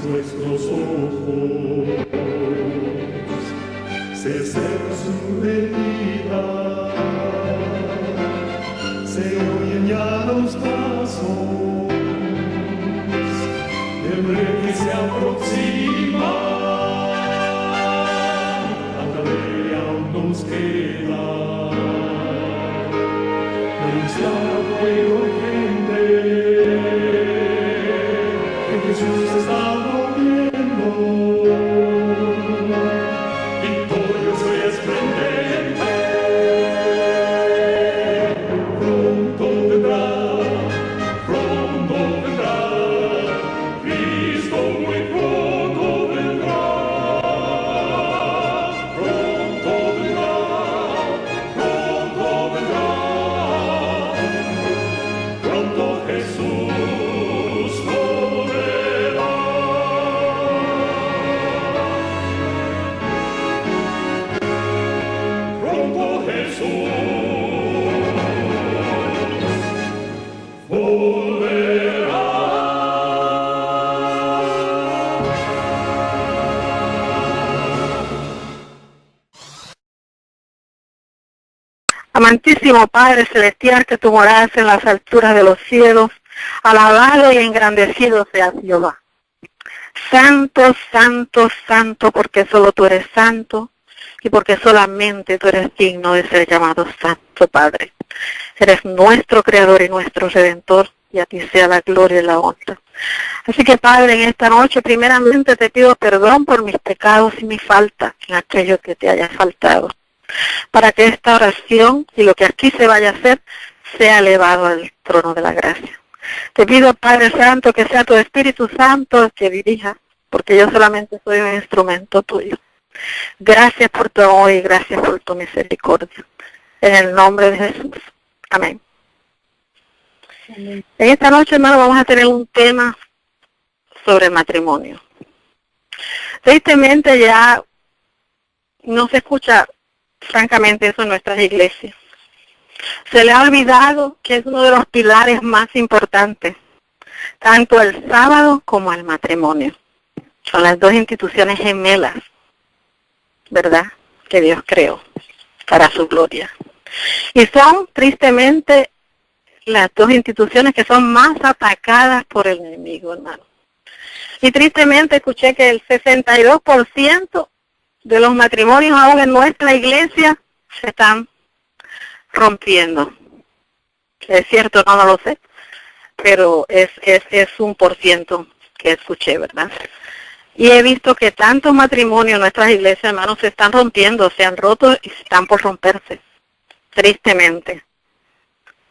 nuestros ojos, se seca su herida, se oyen ya los pasos del rey que se aproxima. A tarea aún nos queda anunciar al pueblo urgente que Jesús está volviendo, victorioso y esplendente. Pronto vendrá, Cristo muy pronto vendrá, pronto vendrá, pronto Jesús volverá. Pronto Jesús volverá. Amantísimo Padre Celestial, que tú moras en las alturas de los cielos, alabado y engrandecido seas Jehová. Santo, santo, santo, porque solo tú eres santo y porque solamente tú eres digno de ser llamado Santo, Padre. Eres nuestro Creador y nuestro Redentor, y a ti sea la gloria y la honra. Así que, Padre, en esta noche primeramente te pido perdón por mis pecados y mis faltas, en aquello que te haya faltado, para que esta oración y lo que aquí se vaya a hacer sea elevado al trono de la gracia. Te pido, Padre Santo, que sea tu Espíritu Santo el que dirija, porque yo solamente soy un instrumento tuyo. Gracias por tu amor y gracias por tu misericordia. En el nombre de Jesús. Amén. En esta noche, hermano, vamos a tener un tema sobre el matrimonio. Tristemente ya no se escucha francamente eso en nuestras iglesias. Se le ha olvidado que es uno de los pilares más importantes, tanto el sábado como el matrimonio. Son las dos instituciones gemelas, ¿verdad?, que Dios creó para su gloria. Y son, tristemente, las dos instituciones que son más atacadas por el enemigo, hermano. Y tristemente escuché que el 62% de los matrimonios aún en nuestra iglesia se están rompiendo. Es cierto, no lo sé, pero es un % que escuché, ¿verdad? Y he visto que tantos matrimonios en nuestras iglesias, hermanos, se están rompiendo, se han roto y están por romperse, tristemente.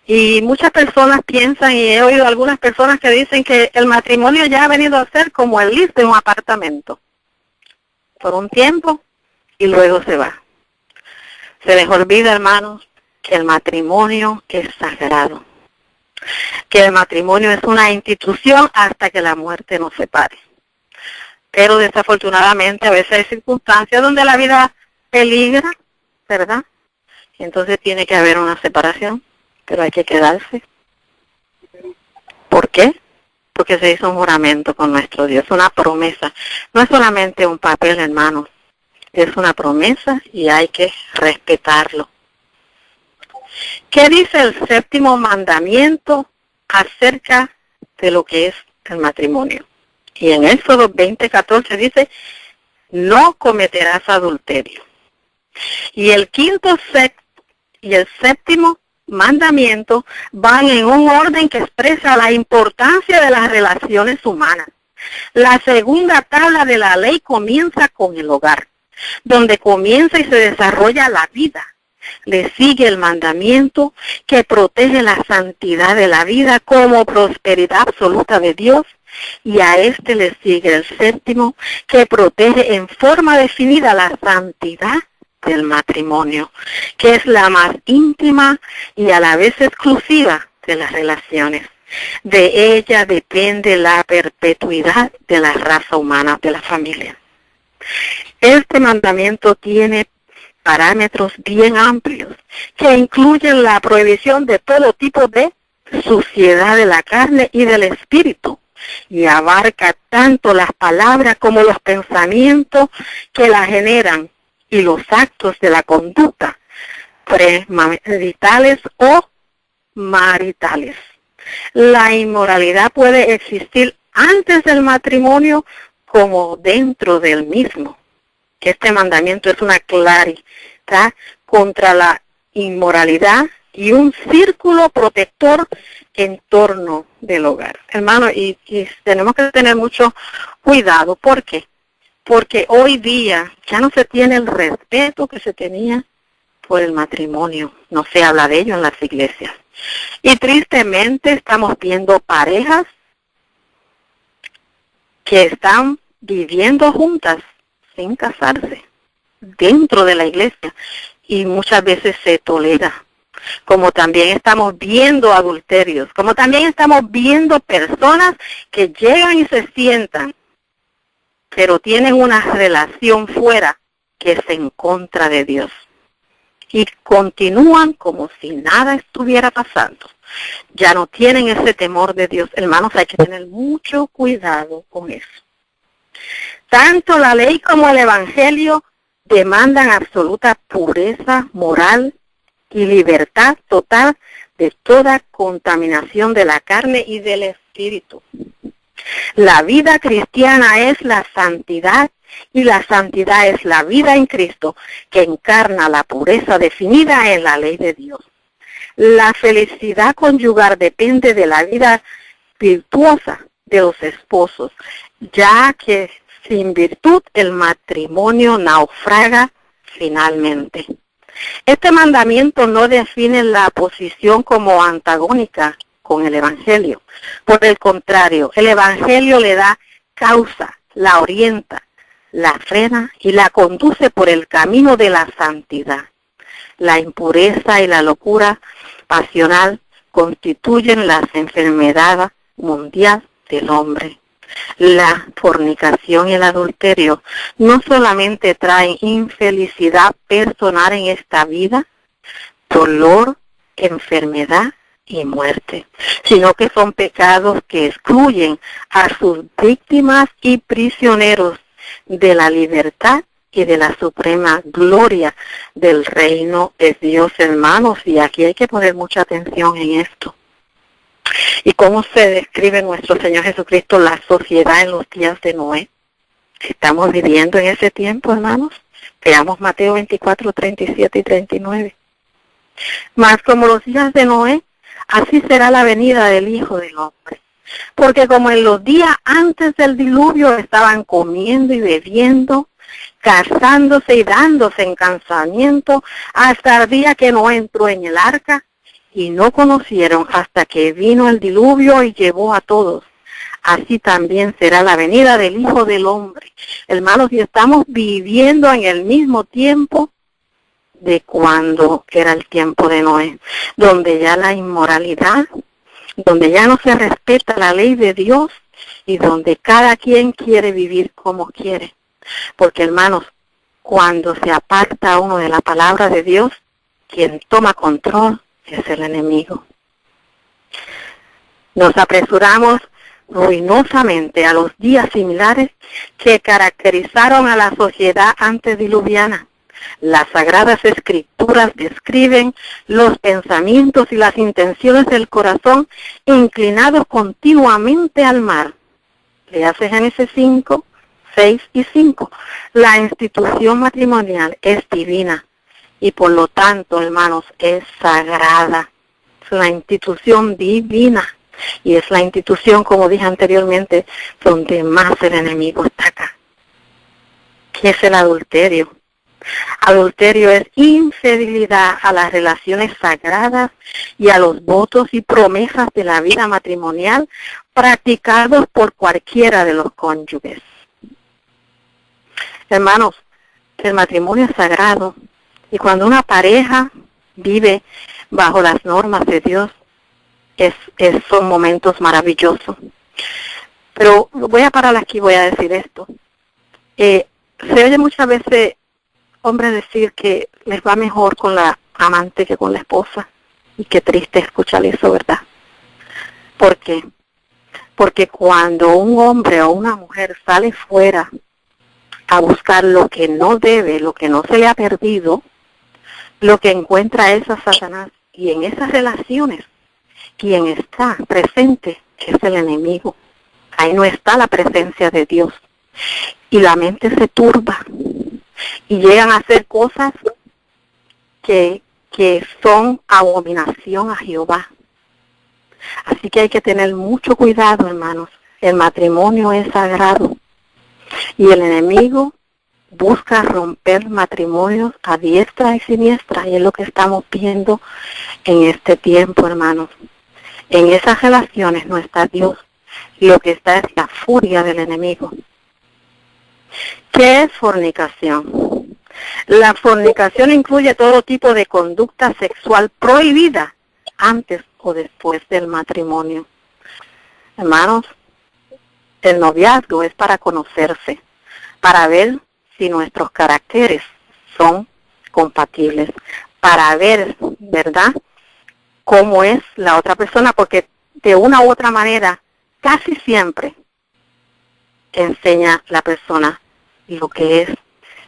Y muchas personas piensan, y he oído algunas personas que dicen que el matrimonio ya ha venido a ser como el lease de un apartamento, por un tiempo y luego se va. Se les olvida, hermanos, que el matrimonio es sagrado, que el matrimonio es una institución hasta que la muerte nos separe. Pero desafortunadamente a veces hay circunstancias donde la vida peligra, ¿verdad? Y entonces tiene que haber una separación, pero hay que quedarse. ¿Por qué? Porque se hizo un juramento con nuestro Dios, una promesa. No es solamente un papel, hermanos, es una promesa y hay que respetarlo. ¿Qué dice el 7º mandamiento acerca de lo que es el matrimonio? Y en Éxodo 20:14 dice, no cometerás adulterio. Y el 5º, 6º y el 7º mandamiento van en un orden que expresa la importancia de las relaciones humanas. La segunda tabla de la ley comienza con el hogar, donde comienza y se desarrolla la vida. Le sigue el mandamiento que protege la santidad de la vida como prosperidad absoluta de Dios, y a este le sigue el 7º que protege en forma definida la santidad del matrimonio, que es la más íntima y a la vez exclusiva de las relaciones. De ella depende la perpetuidad de la raza humana, de la familia. Este mandamiento tiene parámetros bien amplios que incluyen la prohibición de todo tipo de suciedad de la carne y del espíritu, y abarca tanto las palabras como los pensamientos que la generan y los actos de la conducta premaritales o maritales. La inmoralidad puede existir antes del matrimonio como dentro del mismo. Este mandamiento es una claridad contra la inmoralidad y un círculo protector en torno del hogar. Hermano, y tenemos que tener mucho cuidado. ¿Por qué? Porque hoy día ya no se tiene el respeto que se tenía por el matrimonio. No se habla de ello en las iglesias. Y tristemente estamos viendo parejas que están viviendo juntas sin casarse dentro de la iglesia y muchas veces se tolera. Como también estamos viendo adulterios, como también estamos viendo personas que llegan y se sientan, pero tienen una relación fuera que es en contra de Dios. Y continúan como si nada estuviera pasando. Ya no tienen ese temor de Dios. Hermanos, hay que tener mucho cuidado con eso. Tanto la ley como el evangelio demandan absoluta pureza moral y libertad total de toda contaminación de la carne y del espíritu. La vida cristiana es la santidad y la santidad es la vida en Cristo que encarna la pureza definida en la ley de Dios. La felicidad conyugal depende de la vida virtuosa de los esposos, ya que sin virtud el matrimonio naufraga finalmente. Este mandamiento no define la posición como antagónica con el evangelio. Por el contrario, el evangelio le da causa, la orienta, la frena y la conduce por el camino de la santidad. La impureza y la locura pasional constituyen la enfermedad mundial del hombre. La fornicación y el adulterio no solamente traen infelicidad personal en esta vida, dolor, enfermedad y muerte, sino que son pecados que excluyen a sus víctimas y prisioneros de la libertad y de la suprema gloria del reino de Dios, hermanos. Y aquí hay que poner mucha atención en esto. ¿Y cómo se describe nuestro Señor Jesucristo la sociedad en los días de Noé? ¿Estamos viviendo en ese tiempo, hermanos? Veamos Mateo 24, 37 y 39. Mas como los días de Noé, así será la venida del Hijo del Hombre. Porque como en los días antes del diluvio estaban comiendo y bebiendo, casándose y dándose en casamiento, hasta el día que Noé entró en el arca, y no conocieron hasta que vino el diluvio y llevó a todos. Así también será la venida del Hijo del Hombre. Hermanos, y estamos viviendo en el mismo tiempo de cuando era el tiempo de Noé, donde ya la inmoralidad, donde ya no se respeta la ley de Dios y donde cada quien quiere vivir como quiere. Porque, hermanos, cuando se aparta uno de la palabra de Dios, quien toma control es el enemigo. Nos apresuramos ruinosamente a los días similares que caracterizaron a la sociedad antediluviana. Las Sagradas Escrituras describen los pensamientos y las intenciones del corazón inclinados continuamente al mal. Léase Génesis 5, 6 y 5. La institución matrimonial es divina y por lo tanto, hermanos, es sagrada. Es una institución divina y es la institución, como dije anteriormente, donde más el enemigo está acá. ¿Qué es el adulterio? Adulterio es infidelidad a las relaciones sagradas y a los votos y promesas de la vida matrimonial practicados por cualquiera de los cónyuges. Hermanos, el matrimonio es sagrado y cuando una pareja vive bajo las normas de Dios, son momentos maravillosos. Pero voy a parar aquí, voy a decir esto. Se oye muchas veces hombres decir que les va mejor con la amante que con la esposa. Y qué triste escuchar eso, ¿verdad? ¿Por qué? Porque cuando un hombre o una mujer sale fuera a buscar lo que no debe, lo que no se le ha perdido, lo que encuentra es a Satanás. Y en esas relaciones, quien está presente es el enemigo. Ahí no está la presencia de Dios. Y la mente se turba. Y llegan a hacer cosas que son abominación a Jehová. Así que hay que tener mucho cuidado, hermanos. El matrimonio es sagrado. Y el enemigo busca romper matrimonios a diestra y siniestra. Y es lo que estamos viendo en este tiempo, hermanos. En esas relaciones no está Dios. Lo que está es la furia del enemigo. ¿Qué es fornicación? La fornicación incluye todo tipo de conducta sexual prohibida antes o después del matrimonio. Hermanos, el noviazgo es para conocerse, para ver si nuestros caracteres son compatibles, para ver, ¿verdad?, cómo es la otra persona, porque de una u otra manera, casi siempre enseña la persona lo que es.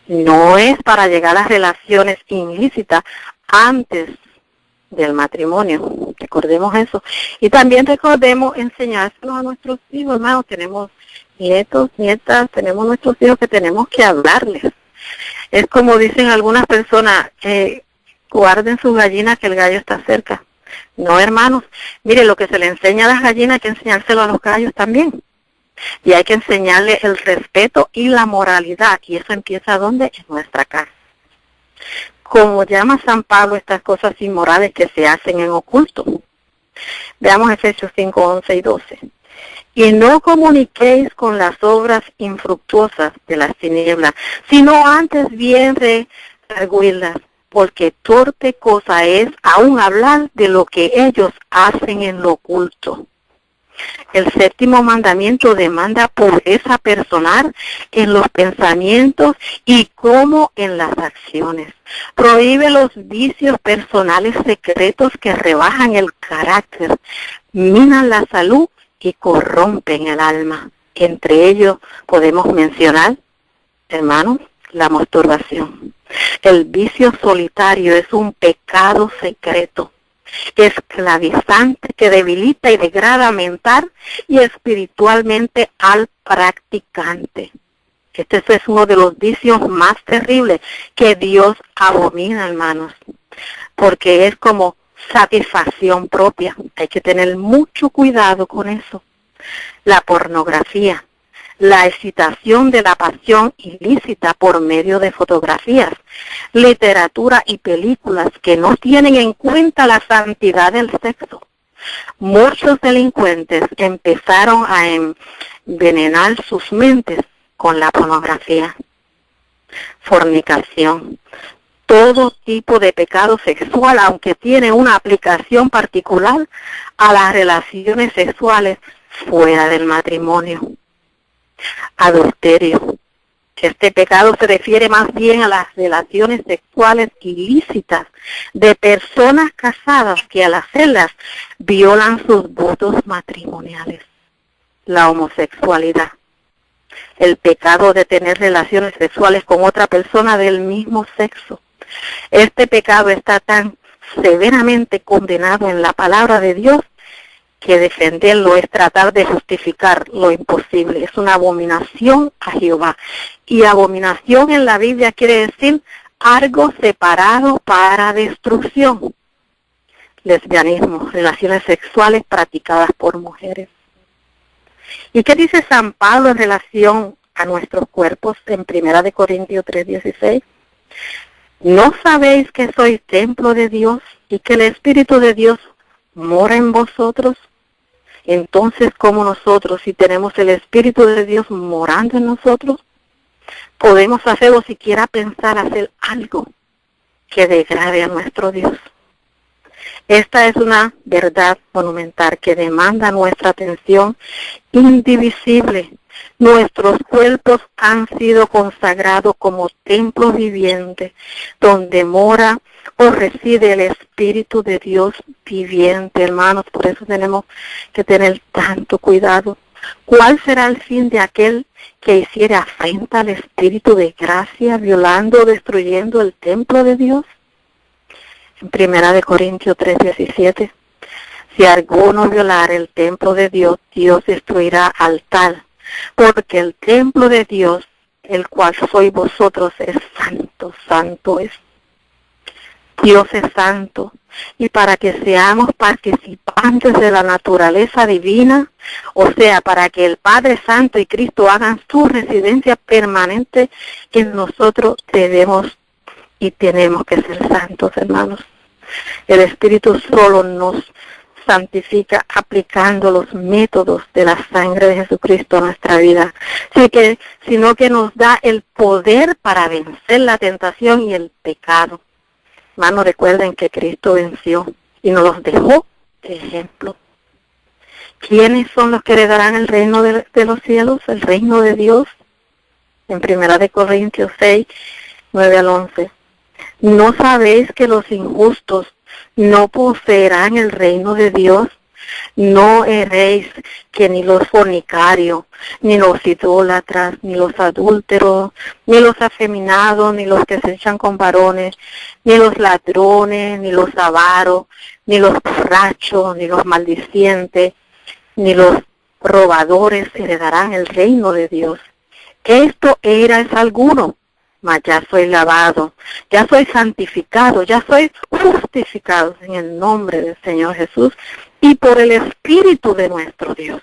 No es para llegar a relaciones ilícitas antes del matrimonio. Recordemos eso. Y también recordemos enseñárselo a nuestros hijos, hermanos. Tenemos nietos, nietas, tenemos nuestros hijos que tenemos que hablarles. Es como dicen algunas personas, guarden sus gallinas que el gallo está cerca. No, hermanos. Mire, lo que se le enseña a las gallinas hay que enseñárselo a los gallos también. Y hay que enseñarle el respeto y la moralidad. Y eso empieza ¿dónde? En nuestra casa. Como llama San Pablo estas cosas inmorales que se hacen en oculto. Veamos Efesios 5, 11 y 12. Y no comuniquéis con las obras infructuosas de las tinieblas, sino antes bien redargüidlas, porque torpe cosa es aún hablar de lo que ellos hacen en lo oculto. El séptimo mandamiento demanda pureza personal en los pensamientos y como en las acciones. Prohíbe los vicios personales secretos que rebajan el carácter, minan la salud y corrompen el alma. Entre ellos podemos mencionar, hermanos, la masturbación. El vicio solitario es un pecado secreto, esclavizante que debilita y degrada mental y espiritualmente al practicante. Este es uno de los vicios más terribles que Dios abomina, hermanos, porque es como satisfacción propia. Hay que tener mucho cuidado con eso. La pornografía, la excitación de la pasión ilícita por medio de fotografías, literatura y películas que no tienen en cuenta la santidad del sexo. Muchos delincuentes empezaron a envenenar sus mentes con la pornografía. Fornicación. Todo tipo de pecado sexual, aunque tiene una aplicación particular a las relaciones sexuales fuera del matrimonio. Adulterio. Este pecado se refiere más bien a las relaciones sexuales ilícitas de personas casadas que al hacerlas violan sus votos matrimoniales. La homosexualidad. El pecado de tener relaciones sexuales con otra persona del mismo sexo. Este pecado está tan severamente condenado en la palabra de Dios que defenderlo es tratar de justificar lo imposible. Es una abominación a Jehová. Y abominación en la Biblia quiere decir algo separado para destrucción. Lesbianismo, relaciones sexuales practicadas por mujeres. ¿Y qué dice San Pablo en relación a nuestros cuerpos en 1 Corintios 3:16? ¿No sabéis que sois templo de Dios y que el Espíritu de Dios mora en vosotros? Entonces, ¿cómo nosotros, si tenemos el Espíritu de Dios morando en nosotros, podemos hacer o siquiera pensar hacer algo que degrade a nuestro Dios? Esta es una verdad monumental que demanda nuestra atención indivisible. Nuestros cuerpos han sido consagrados como templos vivientes, donde mora o reside el Espíritu de Dios viviente, hermanos. Por eso tenemos que tener tanto cuidado. ¿Cuál será el fin de aquel que hiciere afrenta al Espíritu de gracia, violando o destruyendo el templo de Dios? En 1 Corintios 3:17, si alguno violar el templo de Dios, Dios destruirá al tal, porque el templo de Dios, el cual sois vosotros, es santo, santo es. Dios es santo, y para que seamos participantes de la naturaleza divina, o sea, para que el Padre Santo y Cristo hagan su residencia permanente en nosotros, debemos y tenemos que ser santos, hermanos. El Espíritu solo nos santifica aplicando los métodos de la sangre de Jesucristo a nuestra vida, sino que nos da el poder para vencer la tentación y el pecado. Hermanos, recuerden que Cristo venció y nos los dejó de ejemplo. ¿Quiénes son los que heredarán el reino de los cielos, el reino de Dios? En 1 Corintios 6:9-11. ¿No sabéis que los injustos no poseerán el reino de Dios? No erréis que ni los fornicarios, ni los idólatras, ni los adúlteros, ni los afeminados, ni los que se echan con varones, ni los ladrones, ni los avaros, ni los borrachos, ni los maldicientes, ni los robadores heredarán el reino de Dios. Esto erais alguno, mas ya soy lavado, ya soy santificado, ya soy justificado en el nombre del Señor Jesús y por el Espíritu de nuestro Dios.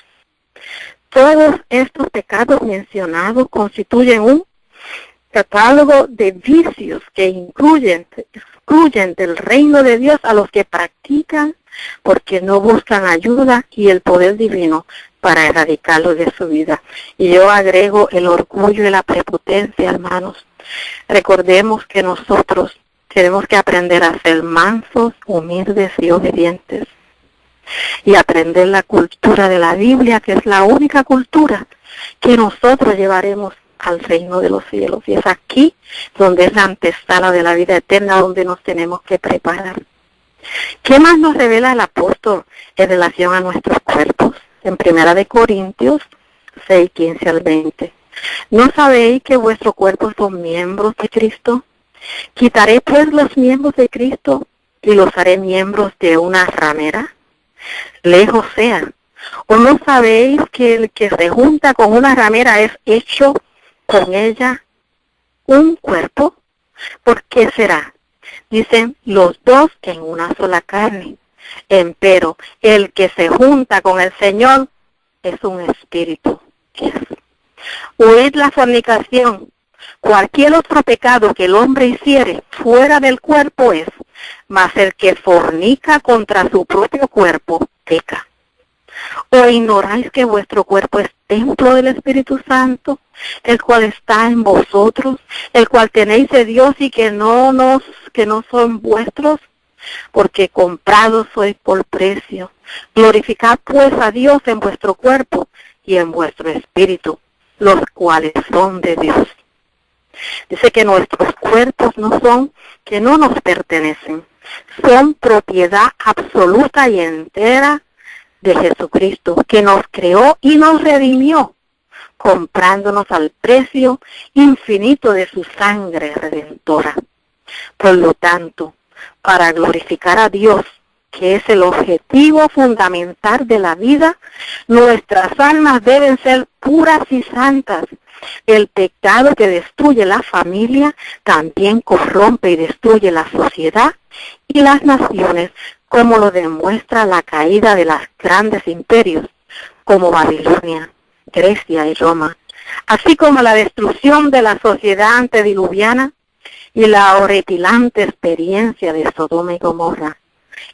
Todos estos pecados mencionados constituyen un catálogo de vicios que excluyen del reino de Dios a los que practican porque no buscan ayuda y el poder divino para erradicarlo de su vida. Y yo agrego el orgullo y la prepotencia, hermanos. Recordemos que nosotros tenemos que aprender a ser mansos, humildes y obedientes. Y aprender la cultura de la Biblia, que es la única cultura que nosotros llevaremos al reino de los cielos. Y es aquí donde es la antesala de la vida eterna, donde nos tenemos que preparar. ¿Qué más nos revela el apóstol en relación a nuestros cuerpos? En 1 Corintios 6:15-20. ¿No sabéis que vuestros cuerpos son miembros de Cristo? ¿Quitaré pues los miembros de Cristo y los haré miembros de una ramera? Lejos sea. ¿O no sabéis que el que se junta con una ramera es hecho con ella un cuerpo? ¿Por qué será? Dicen los dos en una sola carne. Empero el que se junta con el Señor es un espíritu. Huid la fornicación. Cualquier otro pecado que el hombre hiciere fuera del cuerpo es, mas el que fornica contra su propio cuerpo peca. ¿O ignoráis que vuestro cuerpo es templo del Espíritu Santo, el cual está en vosotros, el cual tenéis de Dios y que no son vuestros? Porque comprados sois por precio. Glorificad pues a Dios en vuestro cuerpo y en vuestro espíritu, los cuales son de Dios. Dice que nuestros cuerpos que no nos pertenecen, son propiedad absoluta y entera de Jesucristo, que nos creó y nos redimió, comprándonos al precio infinito de su sangre redentora. Por lo tanto, para glorificar a Dios, que es el objetivo fundamental de la vida, nuestras almas deben ser puras y santas. El pecado que destruye la familia también corrompe y destruye la sociedad y las naciones, como lo demuestra la caída de los grandes imperios, como Babilonia, Grecia y Roma, así como la destrucción de la sociedad antediluviana y la horripilante experiencia de Sodoma y Gomorra.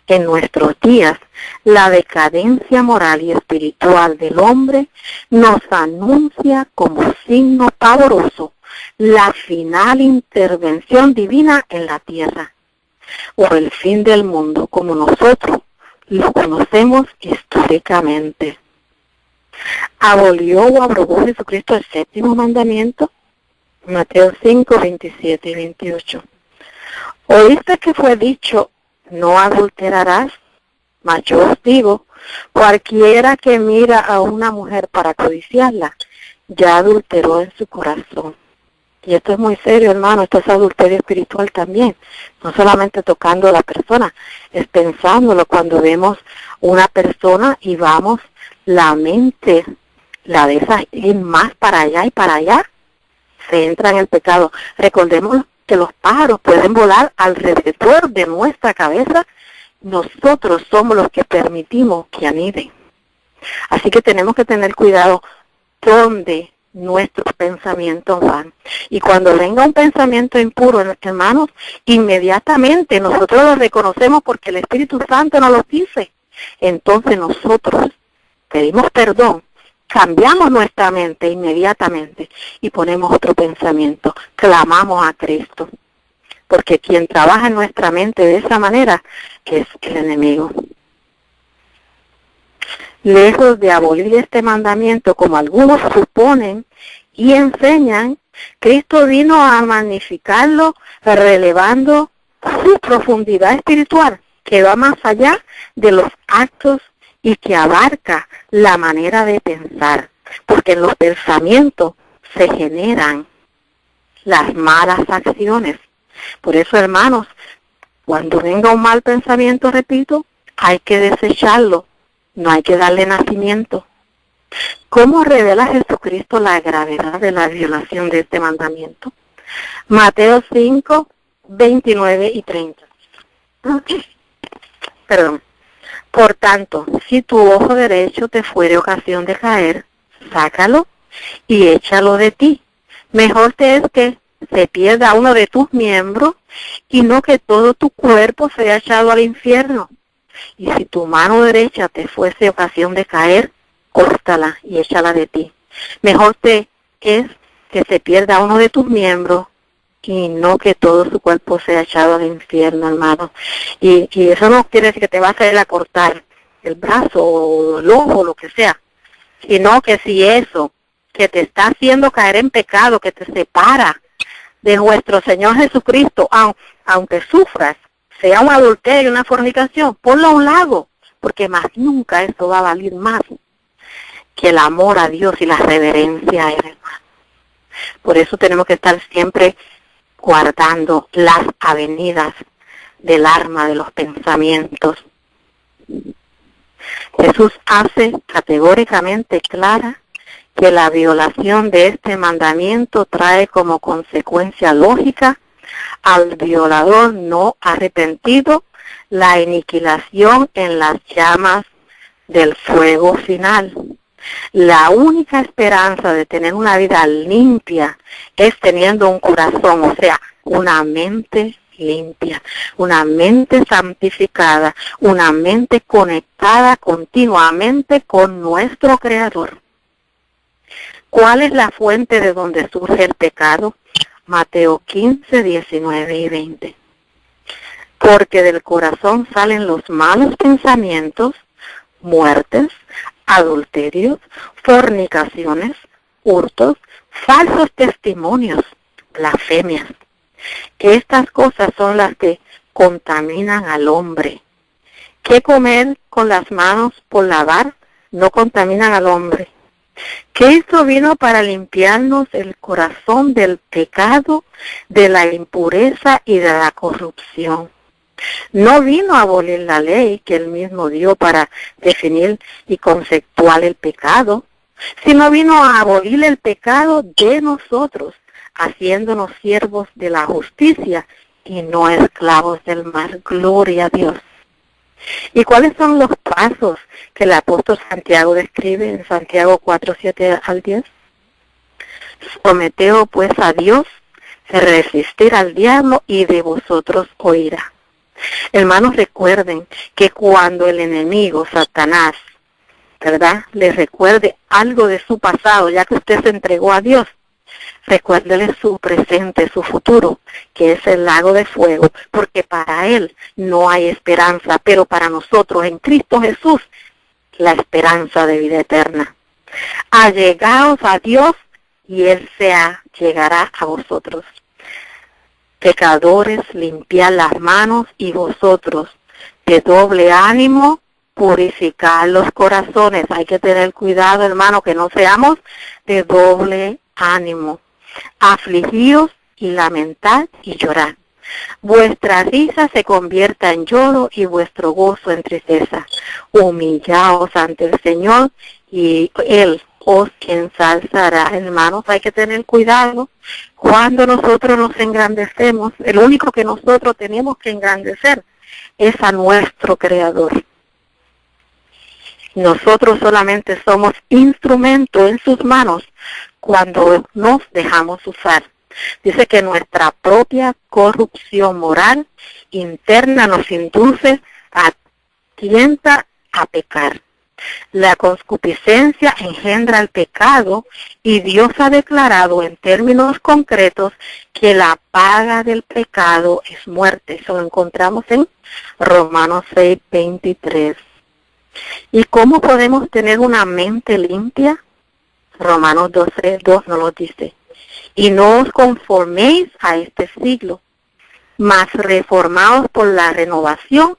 En nuestros días, la decadencia moral y espiritual del hombre nos anuncia como signo pavoroso la final intervención divina en la tierra, o el fin del mundo como nosotros lo conocemos históricamente. ¿Abolió o abrogó Jesucristo el séptimo mandamiento? Mateo 5:27 y 28. Oíste que fue dicho, no adulterarás, mas yo os digo, cualquiera que mira a una mujer para codiciarla, ya adulteró en su corazón. Y esto es muy serio, hermano, esto es adulterio espiritual también. No solamente tocando a la persona, es pensándolo cuando vemos una persona y vamos, la mente, la de esa ir más para allá y para allá, se entra en el pecado. Recordemos que los pájaros pueden volar alrededor de nuestra cabeza. Nosotros somos los que permitimos que aniden. Así que tenemos que tener cuidado donde nuestros pensamientos van. Y cuando venga un pensamiento impuro, hermanos, inmediatamente nosotros lo reconocemos porque el Espíritu Santo nos lo dice. Entonces nosotros pedimos perdón, cambiamos nuestra mente inmediatamente y ponemos otro pensamiento, clamamos a Cristo. Porque quien trabaja en nuestra mente de esa manera es el enemigo. Lejos de abolir este mandamiento, como algunos suponen y enseñan, Cristo vino a magnificarlo, relevando su profundidad espiritual, que va más allá de los actos y que abarca la manera de pensar, porque en los pensamientos se generan las malas acciones. Por eso, hermanos, cuando venga un mal pensamiento, repito, hay que desecharlo, no hay que darle nacimiento. ¿Cómo revela Jesucristo la gravedad de la violación de este mandamiento? Mateo 5, 29 y 30. Perdón. Por tanto, si tu ojo derecho te fuere ocasión de caer, sácalo y échalo de ti. Mejor te es que se pierda uno de tus miembros y no que todo tu cuerpo sea echado al infierno. Y si tu mano derecha te fuese ocasión de caer, córtala y échala de ti. Mejor te es que se pierda uno de tus miembros y no que todo su cuerpo sea echado al infierno, hermano. Y eso no quiere decir que te vas a ir a cortar el brazo o el ojo, lo que sea, sino que si eso que te está haciendo caer en pecado, que te separa de nuestro Señor Jesucristo, aunque sufras, sea un adulterio, una fornicación, ponlo a un lado, porque más nunca eso va a valer más que el amor a Dios y la reverencia a Él, hermano. Por eso tenemos que estar siempre guardando las avenidas del arma de los pensamientos. Jesús hace categóricamente clara que la violación de este mandamiento trae como consecuencia lógica al violador no arrepentido la aniquilación en las llamas del fuego final. La única esperanza de tener una vida limpia es teniendo un corazón, o sea, una mente limpia, una mente santificada, una mente conectada continuamente con nuestro Creador. ¿Cuál es la fuente de donde surge el pecado? Mateo 15, 19 y 20. Porque del corazón salen los malos pensamientos, muertes, adulterios, fornicaciones, hurtos, falsos testimonios, blasfemias. Estas cosas son las que contaminan al hombre. ¿Qué comer con las manos por lavar? No contaminan al hombre. Cristo vino para limpiarnos el corazón del pecado, de la impureza y de la corrupción. No vino a abolir la ley que Él mismo dio para definir y conceptuar el pecado, sino vino a abolir el pecado de nosotros, haciéndonos siervos de la justicia y no esclavos del mal. Gloria a Dios. ¿Y cuáles son los pasos que el apóstol Santiago describe en Santiago 4, 7 al 10? Someteos pues a Dios, resistir al diablo y de vosotros oirá. Hermanos, recuerden que cuando el enemigo, Satanás, ¿verdad?, les recuerde algo de su pasado, ya que usted se entregó a Dios, recuérdele su presente, su futuro, que es el lago de fuego, porque para él no hay esperanza, pero para nosotros en Cristo Jesús, la esperanza de vida eterna. Allegaos a Dios y Él llegará a vosotros. pecadores, limpiad las manos, y vosotros, de doble ánimo, purificar los corazones. Hay que tener cuidado, hermano, que no seamos de doble ánimo. Afligíos y lamentad y llorad. Vuestra risa se convierta en lloro y vuestro gozo en tristeza. Humillaos ante el Señor y Él os ensalzará. Hermanos, hay que tener cuidado cuando nosotros nos engrandecemos. El único que nosotros tenemos que engrandecer es a nuestro Creador. Nosotros solamente somos instrumento en sus manos cuando nos dejamos usar. Dice que nuestra propia corrupción moral interna nos induce a tienta a pecar. La concupiscencia engendra el pecado y Dios ha declarado en términos concretos que la paga del pecado es muerte. Eso lo encontramos en Romanos 6:23. ¿Y cómo podemos tener una mente limpia? Romanos 12:2 nos lo dice. Y no os conforméis a este siglo, mas reformaos por la renovación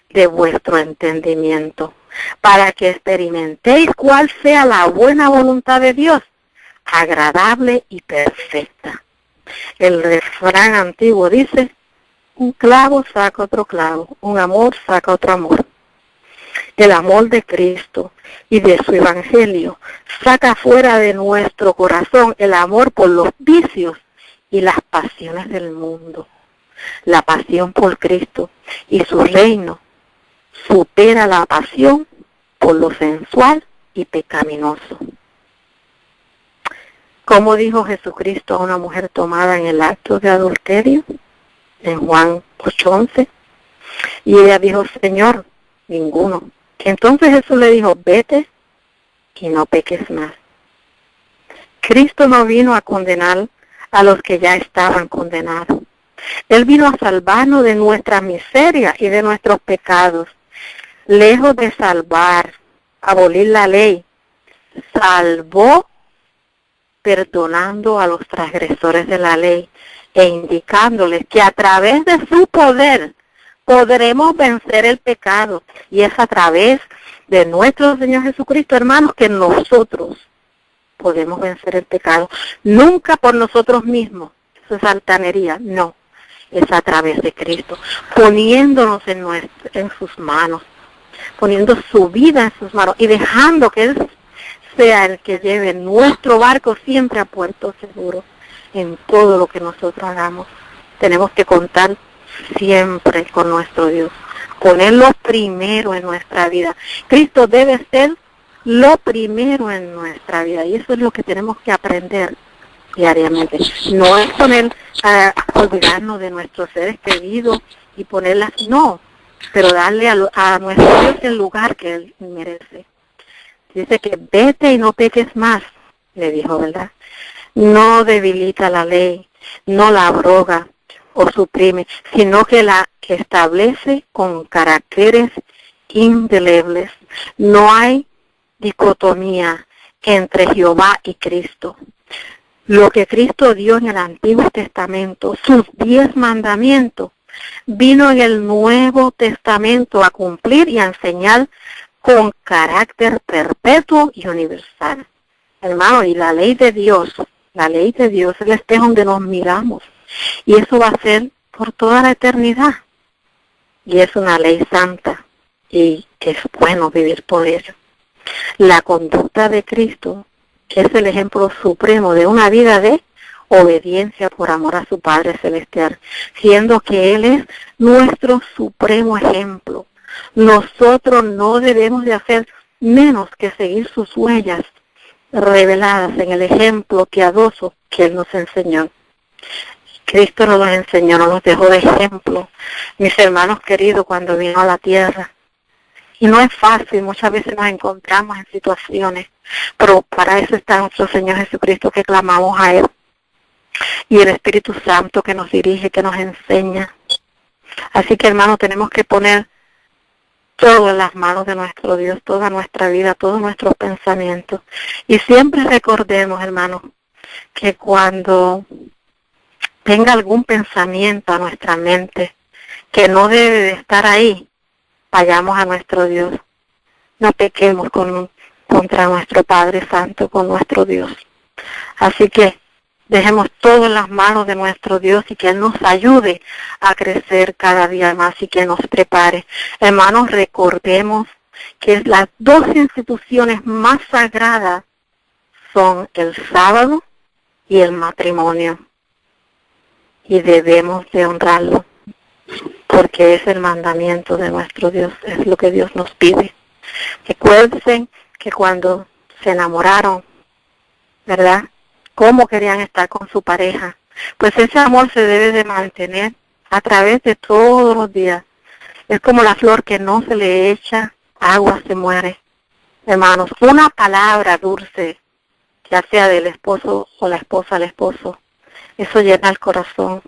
de vuestro entendimiento, para que experimentéis cuál sea la buena voluntad de Dios, agradable y perfecta. El refrán antiguo dice, un clavo saca otro clavo, un amor saca otro amor. El amor de Cristo y de su Evangelio saca fuera de nuestro corazón el amor por los vicios y las pasiones del mundo. La pasión por Cristo y su reino supera la pasión por lo sensual y pecaminoso. Como dijo Jesucristo a una mujer tomada en el acto de adulterio, en Juan 8:11, y ella dijo, Señor, ninguno. Entonces Jesús le dijo, vete y no peques más. Cristo no vino a condenar a los que ya estaban condenados. Él vino a salvarnos de nuestra miseria y de nuestros pecados. Lejos de salvar, abolir la ley, salvó perdonando a los transgresores de la ley e indicándoles que a través de su poder podremos vencer el pecado. Y es a través de nuestro Señor Jesucristo, hermanos, que nosotros podemos vencer el pecado. Nunca por nosotros mismos. Eso es altanería. No. Es a través de Cristo. Poniéndonos en sus manos. Poniendo su vida en sus manos. Y dejando que Él sea el que lleve nuestro barco siempre a puerto seguro. En todo lo que nosotros hagamos. Tenemos que contar siempre con nuestro Dios, ponerlo primero en nuestra vida. Cristo debe ser lo primero en nuestra vida y eso es lo que tenemos que aprender diariamente. No es poner a olvidarnos de nuestros seres queridos y ponerlas, no, pero darle a nuestro Dios el lugar que Él merece. Dice que vete y no peques más, le dijo, ¿verdad? No debilita la ley, no la abroga o suprime, sino que la establece con caracteres indelebles. No hay dicotomía entre Jehová y Cristo. Lo que Cristo dio en el Antiguo Testamento, sus 10 mandamientos, vino en el Nuevo Testamento a cumplir y a enseñar con carácter perpetuo y universal. Hermano, y la ley de Dios es el espejo donde nos miramos. Y eso va a ser por toda la eternidad. Y es una ley santa. Y es bueno vivir por ello. La conducta de Cristo es el ejemplo supremo de una vida de obediencia por amor a su Padre Celestial. Siendo que Él es nuestro supremo ejemplo. Nosotros no debemos de hacer menos que seguir sus huellas reveladas en el ejemplo piadoso que Él nos enseñó. Cristo nos los enseñó, nos los dejó de ejemplo. Mis hermanos queridos, cuando vino a la tierra. Y no es fácil, muchas veces nos encontramos en situaciones, pero para eso está nuestro Señor Jesucristo, que clamamos a Él. Y el Espíritu Santo que nos dirige, que nos enseña. Así que, hermanos, tenemos que poner todo en las manos de nuestro Dios, toda nuestra vida, todos nuestros pensamientos. Y siempre recordemos, hermanos, que cuando venga algún pensamiento a nuestra mente que no debe de estar ahí, vayamos a nuestro Dios. No pequemos contra nuestro Padre Santo, con nuestro Dios. Así que dejemos todo en las manos de nuestro Dios y que Él nos ayude a crecer cada día más y que nos prepare. Hermanos, recordemos que las dos instituciones más sagradas son el sábado y el matrimonio. Y debemos de honrarlo, porque es el mandamiento de nuestro Dios, es lo que Dios nos pide. Recuerden que cuando se enamoraron, ¿verdad?, cómo querían estar con su pareja. Pues ese amor se debe de mantener a través de todos los días. Es como la flor que no se le echa agua, se muere. Hermanos, una palabra dulce, ya sea del esposo o la esposa al esposo, eso llena el corazón,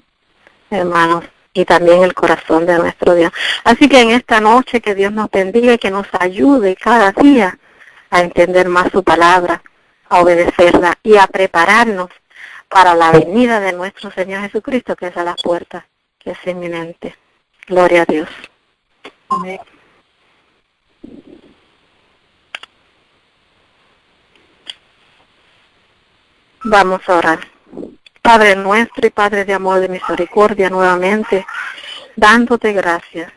hermanos, y también el corazón de nuestro Dios. Así que en esta noche que Dios nos bendiga y que nos ayude cada día a entender más su palabra, a obedecerla y a prepararnos para la venida de nuestro Señor Jesucristo, que es a las puertas, que es inminente. Gloria a Dios. Amén. Vamos a orar. Padre nuestro y Padre de amor, de misericordia, nuevamente, dándote gracias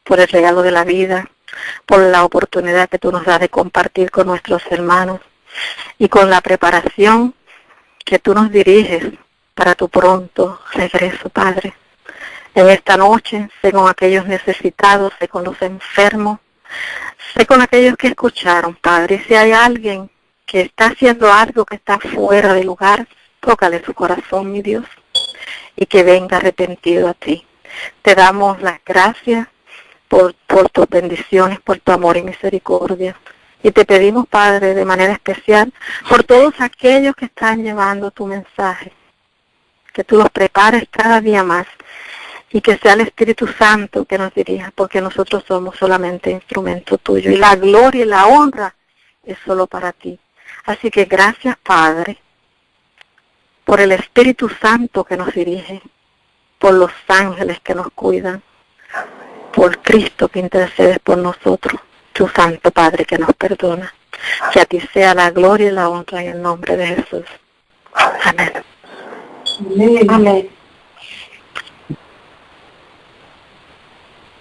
por el regalo de la vida, por la oportunidad que tú nos das de compartir con nuestros hermanos y con la preparación que tú nos diriges para tu pronto regreso, Padre. En esta noche, sé con aquellos necesitados, sé con los enfermos, sé con aquellos que escucharon, Padre. Y si hay alguien que está haciendo algo que está fuera de lugar, tócale su corazón, mi Dios, y que venga arrepentido a ti. Te damos las gracias por tus bendiciones, por tu amor y misericordia. Y te pedimos, Padre, de manera especial, por todos aquellos que están llevando tu mensaje, que tú los prepares cada día más y que sea el Espíritu Santo que nos dirija, porque nosotros somos solamente instrumento tuyo y la gloria y la honra es solo para ti. Así que gracias, Padre, por el Espíritu Santo que nos dirige, por los ángeles que nos cuidan, por Cristo que intercede por nosotros, tu Santo Padre que nos perdona. Que a ti sea la gloria y la honra en el nombre de Jesús. Amén. Amén.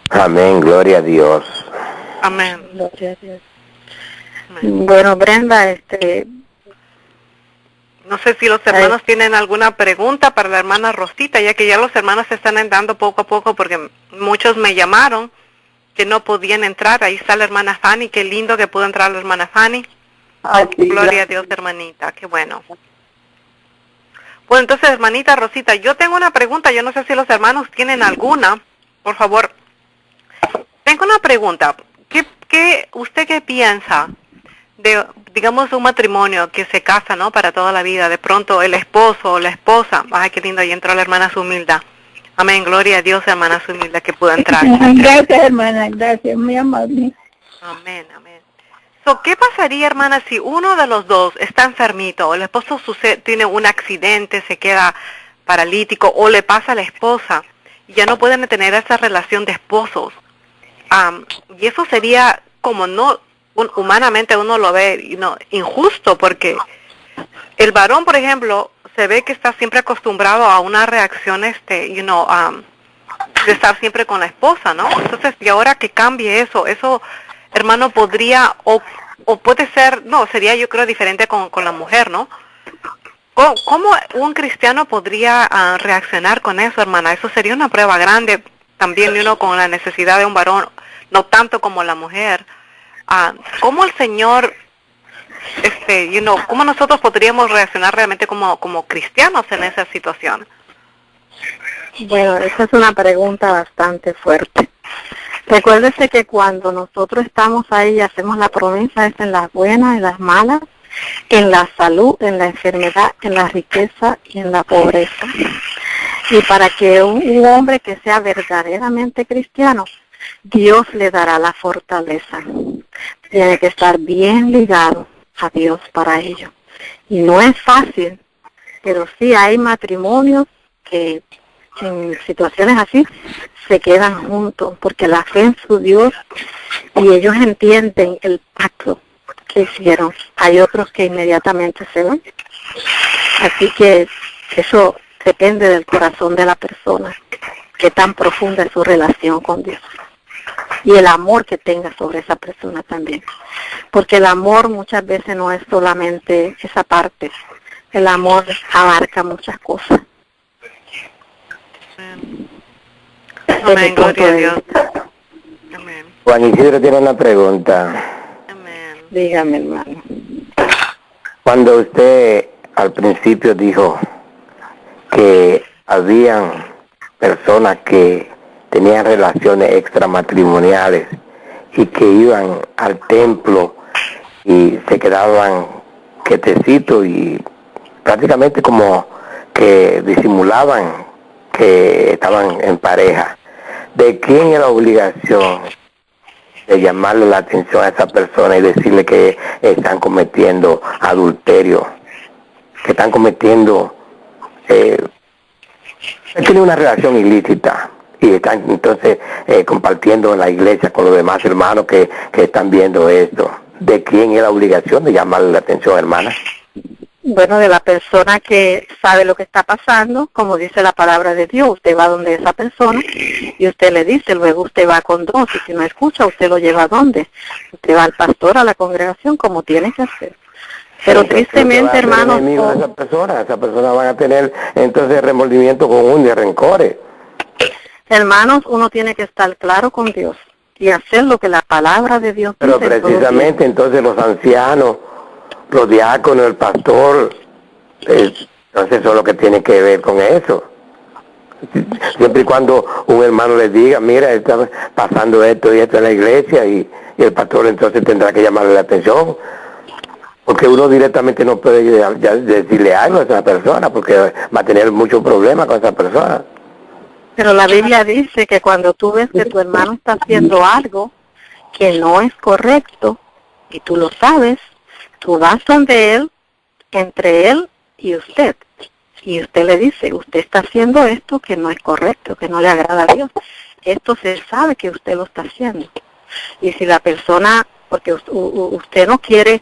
Amén, gloria a Dios. Amén. Gloria a Dios. Amén. Bueno, Brenda, no sé si los hermanos tienen alguna pregunta para la hermana Rosita, ya que ya los hermanos se están entrando poco a poco, porque muchos me llamaron que no podían entrar. Ahí está la hermana Fanny, qué lindo que pudo entrar la hermana Fanny. Ay, sí, gloria a Dios, hermanita, qué bueno. Bueno, entonces, hermanita Rosita, yo tengo una pregunta, yo no sé si los hermanos tienen alguna, por favor. Tengo una pregunta, ¿usted qué piensa de, digamos, un matrimonio que se casa, ¿no?, para toda la vida? De pronto el esposo o la esposa, ay, qué lindo, ahí entró la hermana Sumilda. Amén, gloria a Dios, hermana Sumilda, que pudo entrar. Gracias, hermana, gracias, muy amable. Amén, amén. ¿Qué pasaría, hermana, si uno de los dos está enfermito, o el esposo tiene un accidente, se queda paralítico, o le pasa a la esposa, y ya no pueden tener esa relación de esposos? Y eso sería como no... humanamente uno lo ve injusto, porque el varón, por ejemplo, se ve que está siempre acostumbrado a una reacción de estar siempre con la esposa, ¿no? Entonces, y ahora que cambie eso, hermano, podría, o puede ser, no, sería yo creo diferente con la mujer, ¿no? ¿Cómo un cristiano podría reaccionar con eso, hermana? Eso sería una prueba grande, también uno con la necesidad de un varón, no tanto como la mujer. ¿Cómo el Señor, cómo nosotros podríamos reaccionar realmente como cristianos en esa situación? Bueno, esa es una pregunta bastante fuerte. Recuérdese que cuando nosotros estamos ahí y hacemos la promesa, es en las buenas, en las malas, en la salud, en la enfermedad, en la riqueza y en la pobreza. Y para que un hombre que sea verdaderamente cristiano, Dios le dará la fortaleza. Tiene que estar bien ligado a Dios para ello. Y no es fácil, pero sí hay matrimonios que en situaciones así se quedan juntos porque la fe en su Dios y ellos entienden el pacto que hicieron. Hay otros que inmediatamente se van. Así que eso depende del corazón de la persona, qué tan profunda es su relación con Dios y el amor que tenga sobre esa persona también. Porque el amor muchas veces no es solamente esa parte, el amor abarca muchas cosas. Amén, gloria a Dios. Amén. Juan Isidro tiene una pregunta. Amén. Dígame, hermano. Cuando usted al principio dijo que habían personas que tenían relaciones extramatrimoniales y que iban al templo y se quedaban quietecitos y prácticamente como que disimulaban que estaban en pareja, ¿de quién es la obligación de llamarle la atención a esa persona y decirle que están cometiendo adulterio, que están cometiendo, tienen una relación ilícita y están entonces compartiendo en la iglesia con los demás hermanos que están viendo esto? ¿De quién es la obligación de llamarle la atención, hermana? Bueno, de la persona que sabe lo que está pasando, como dice la palabra de Dios. Usted va donde esa persona y usted le dice, luego usted va con dos, y si no escucha, usted lo lleva a donde. Usted va al pastor, a la congregación, como tiene que hacer. Pero Entonces, tristemente, hermanos, esa persona van a tener entonces remordimiento con uno y rencores. hermanos, uno tiene que estar claro con Dios y hacer lo que la palabra de Dios Pero dice. precisamente entonces los ancianos, los diáconos, el pastor, entonces eso es lo que tiene que ver con eso. Siempre y cuando un hermano le diga, mira, está pasando esto y esto en la iglesia, y el pastor entonces tendrá que llamarle la atención, porque uno directamente no puede ya decirle algo a esa persona, porque va a tener muchos problemas con esa persona. Pero la Biblia dice que cuando tú ves que tu hermano está haciendo algo que no es correcto, y tú lo sabes, tú vas donde él, entre él y usted le dice, usted está haciendo esto que no es correcto, que no le agrada a Dios. Esto se sabe que usted lo está haciendo. Y si la persona, porque usted no quiere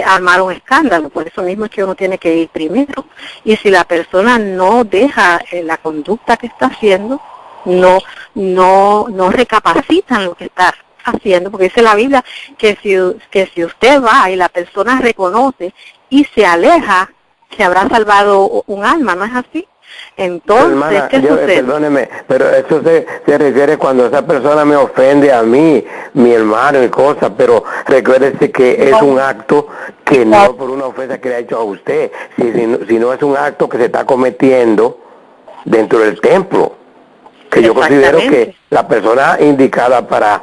armar un escándalo, por eso mismo es que uno tiene que ir primero. Y si la persona no deja la conducta que está haciendo, no recapacita en lo que está haciendo, porque dice la Biblia que si usted va y la persona reconoce y se aleja, se habrá salvado un alma, ¿no es así? Entonces, hermana, ¿qué sucede? Perdóneme, pero eso se refiere cuando esa persona me ofende a mí, mi hermano y cosas, pero recuérdese que es un acto que no por una ofensa que le ha hecho a usted, sino es un acto que se está cometiendo dentro del templo, que yo considero que la persona indicada para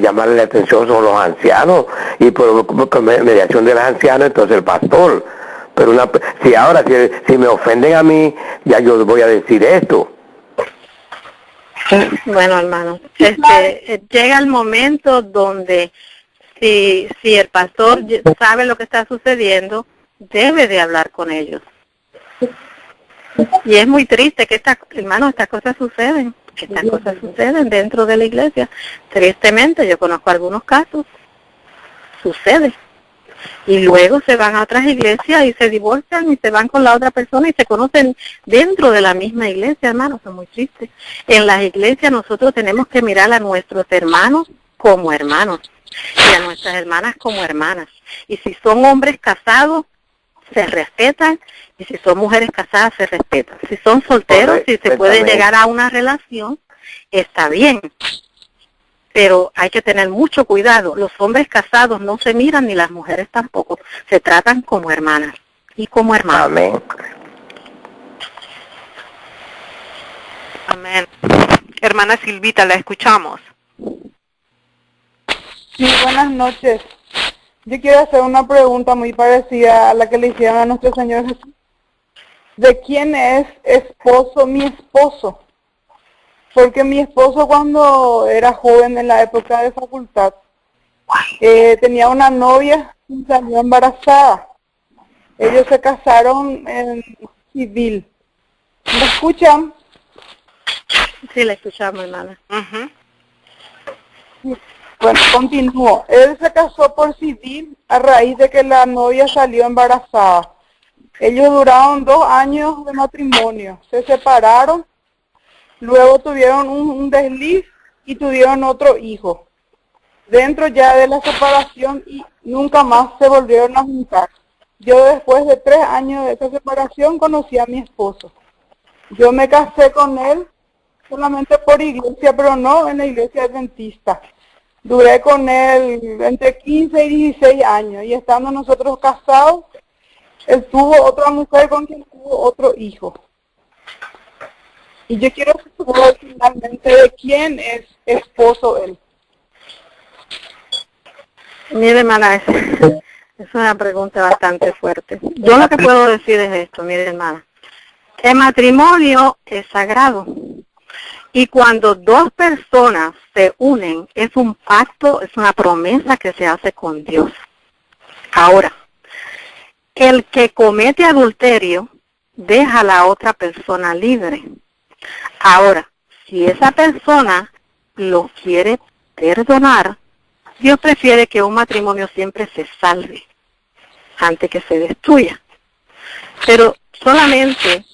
llamarle la atención son los ancianos, y por mediación de los ancianos, entonces el pastor. Pero si me ofenden a mí, ya yo voy a decir esto. Bueno, hermano, llega el momento donde si el pastor sabe lo que está sucediendo, debe de hablar con ellos. Y es muy triste que estas cosas suceden, dentro de la iglesia. Tristemente, yo conozco algunos casos, sucede. Y luego se van a otras iglesias y se divorcian y se van con la otra persona y se conocen dentro de la misma iglesia, hermanos. Eso es muy triste. En las iglesias nosotros tenemos que mirar a nuestros hermanos como hermanos y a nuestras hermanas como hermanas. Y si son hombres casados, se respetan, y si son mujeres casadas, se respetan. Si son solteros, si se puede llegar a una relación, está bien. Pero hay que tener mucho cuidado. Los hombres casados no se miran, ni las mujeres tampoco. Se tratan como hermanas y como hermanos. Amén. Amén. Hermana Silvita, la escuchamos. Sí, buenas noches. Yo quiero hacer una pregunta muy parecida a la que le hicieron a nuestro Señor Jesús. ¿De quién es esposo mi esposo? Porque mi esposo, cuando era joven en la época de facultad, tenía una novia y salió embarazada. Ellos se casaron en civil. ¿Me escuchan? Sí, la escuchamos, hermana. Ujú. Bueno, continúo. Él se casó por civil a raíz de que la novia salió embarazada. Ellos duraron 2 años de matrimonio. Se separaron, luego tuvieron un desliz y tuvieron otro hijo. Dentro ya de la separación y nunca más se volvieron a juntar. Yo después de 3 años de esa separación conocí a mi esposo. Yo me casé con él solamente por iglesia, pero no en la iglesia adventista. Duré con él entre 15 y 16 años y estando nosotros casados, él tuvo otra mujer con quien tuvo otro hijo. Y yo quiero saber finalmente de quién es esposo él. Mire, hermana, es una pregunta bastante fuerte. Yo lo que puedo decir es esto, mire, hermana. El matrimonio es sagrado. Y cuando 2 personas se unen, es un pacto, es una promesa que se hace con Dios. Ahora, el que comete adulterio deja a la otra persona libre. Ahora, si esa persona lo quiere perdonar, Dios prefiere que un matrimonio siempre se salve antes que se destruya. Pero solamente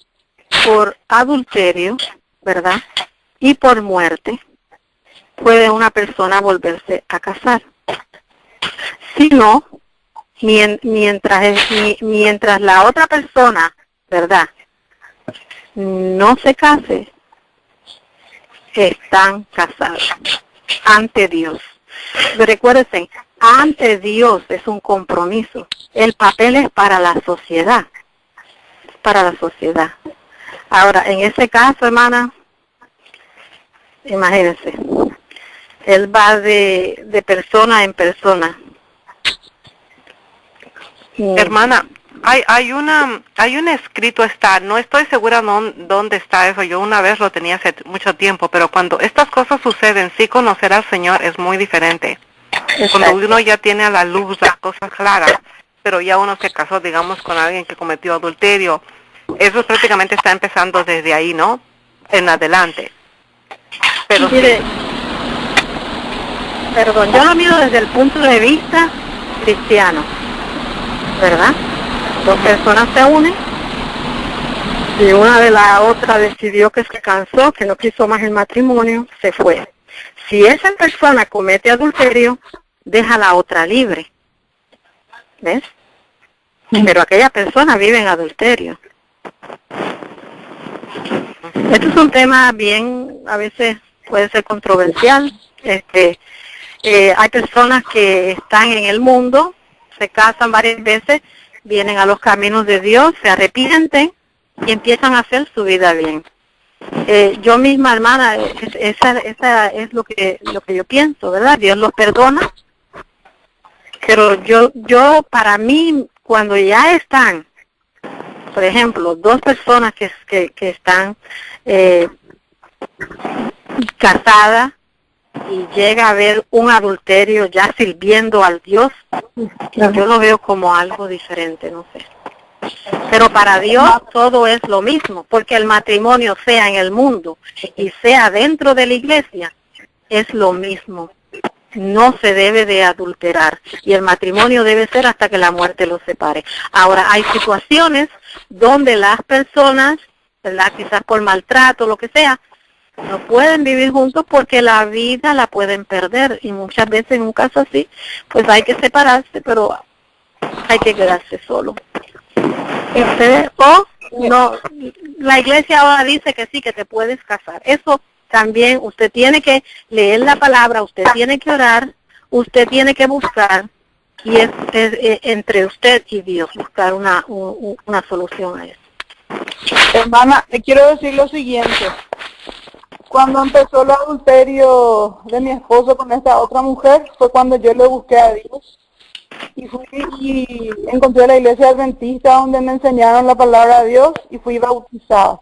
por adulterio, ¿verdad?, y por muerte, puede una persona volverse a casar. Si no, mientras la otra persona, ¿verdad?, no se case, están casados ante Dios. Pero recuérdense, ante Dios es un compromiso. El papel es para la sociedad. Para la sociedad. Ahora, en ese caso, hermana, imagínense, él va de persona en persona. Hermana, hay un escrito no estoy segura dónde está eso. Yo una vez lo tenía hace mucho tiempo, pero cuando estas cosas suceden, sí conocer al Señor es muy diferente. Exacto. Cuando uno ya tiene a la luz las cosas claras, pero ya uno se casó, digamos, con alguien que cometió adulterio, eso prácticamente está empezando desde ahí, ¿no?, en adelante. Pero mire, perdón, yo lo miro desde el punto de vista cristiano, ¿verdad? 2 personas se unen y una de la otra decidió que se cansó, que no quiso más el matrimonio, se fue. Si esa persona comete adulterio, deja a la otra libre, ¿ves? Pero aquella persona vive en adulterio. Este es un tema bien, a veces puede ser controversial. Hay personas que están en el mundo, se casan varias veces, vienen a los caminos de Dios, se arrepienten y empiezan a hacer su vida bien. Yo misma, hermana, esa es lo que yo pienso, ¿verdad? Dios los perdona, pero yo para mí, cuando ya están, por ejemplo, 2 personas que están casadas y llega a haber un adulterio ya sirviendo al Dios, yo lo veo como algo diferente, no sé. Pero para Dios todo es lo mismo, porque el matrimonio, sea en el mundo y sea dentro de la iglesia, es lo mismo. No se debe de adulterar y el matrimonio debe ser hasta que la muerte los separe. Ahora, hay situaciones donde las personas, ¿verdad?, quizás por maltrato, lo que sea, no pueden vivir juntos porque la vida la pueden perder y muchas veces en un caso así, pues hay que separarse, pero hay que quedarse solo. O no, la iglesia ahora dice que sí, que te puedes casar. Eso también usted tiene que leer la palabra, usted tiene que orar, usted tiene que buscar, y es entre usted y Dios buscar una solución a eso. Hermana, te quiero decir lo siguiente. Cuando empezó el adulterio de mi esposo con esta otra mujer, fue cuando yo le busqué a Dios. Y fui y encontré la iglesia adventista donde me enseñaron la palabra de Dios y fui bautizada.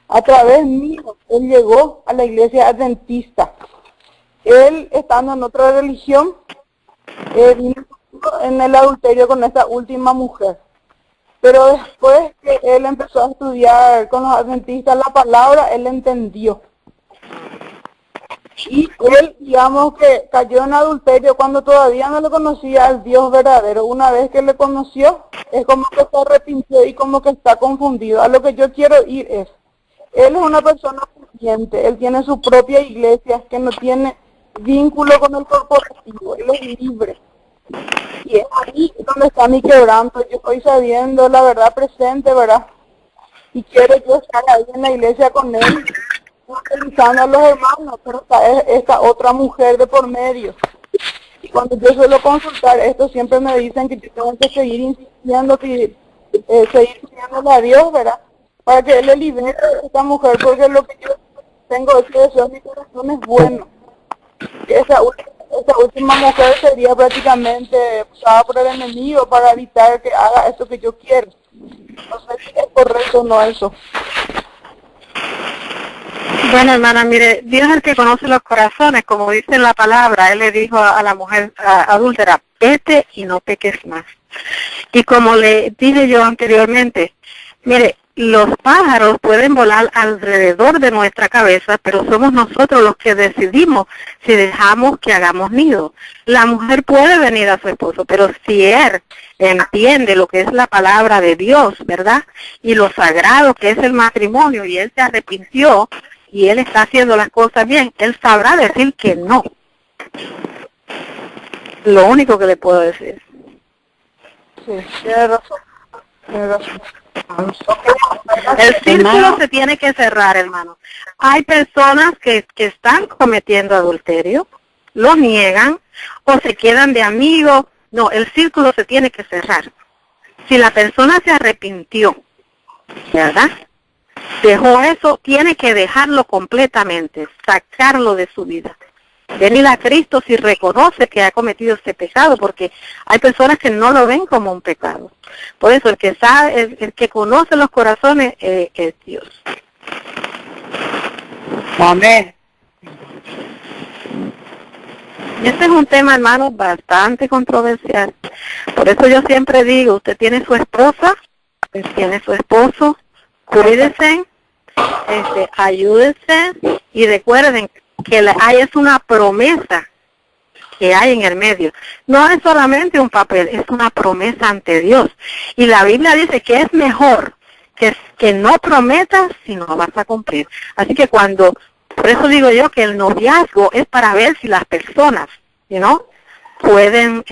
A través mío, él llegó a la iglesia adventista. Él, estando en otra religión, vino en el adulterio con esta última mujer. pero después que él empezó a estudiar con los adventistas la palabra, él entendió. Y él, digamos que cayó en adulterio cuando todavía no le conocía al Dios verdadero. Una vez que le conoció, es como que se arrepintió y como que está confundido. A lo que yo quiero ir es, él es una persona consciente, él tiene su propia iglesia, que no tiene vínculo con el corporativo, él es libre. Y es ahí donde está mi quebranto. Yo estoy sabiendo la verdad presente, ¿verdad? Y quiero yo estar ahí en la iglesia con él, utilizando a los hermanos, pero está esta otra mujer de por medio. Y cuando yo suelo consultar esto, siempre me dicen que yo tengo que seguir insistiendo, seguir pidiéndole a Dios, ¿verdad? Para que Él le libere a esta mujer, porque lo que yo tengo es que deseo en mi corazón es bueno. Que esa última mujer sería prácticamente usada por el enemigo para evitar que haga esto que yo quiero. No sé si es correcto o no eso. Bueno, hermana, mire, Dios es el que conoce los corazones, como dice la palabra. Él le dijo a la mujer adúltera, vete y no peques más. Y como le dije yo anteriormente, mire, los pájaros pueden volar alrededor de nuestra cabeza, pero somos nosotros los que decidimos si dejamos que hagamos nido. La mujer puede venir a su esposo, pero si él entiende lo que es la palabra de Dios, ¿verdad? Y lo sagrado que es el matrimonio, y él se arrepintió, y él está haciendo las cosas bien, él sabrá decir que no. Lo único que le puedo decir. Sí, tiene razón. Tiene razón. El círculo se tiene que cerrar, hermano. Hay personas que están cometiendo adulterio, lo niegan o se quedan de amigos. No, el círculo se tiene que cerrar. Si la persona se arrepintió, ¿verdad? Dejó eso, tiene que dejarlo completamente, sacarlo de su vida. Venir a Cristo si reconoce que ha cometido ese pecado, porque hay personas que no lo ven como un pecado. Por eso el que sabe, el que conoce los corazones es Dios. Amén. Y este es un tema, hermano, bastante controversial. Por eso yo siempre digo, usted tiene su esposa, usted tiene su esposo, cuídese, ayúdese y recuerden que es una promesa que hay en el medio. No es solamente un papel, es una promesa ante Dios. Y la Biblia dice que es mejor que no prometas si no vas a cumplir. Así que por eso digo yo que el noviazgo es para ver si las personas, pueden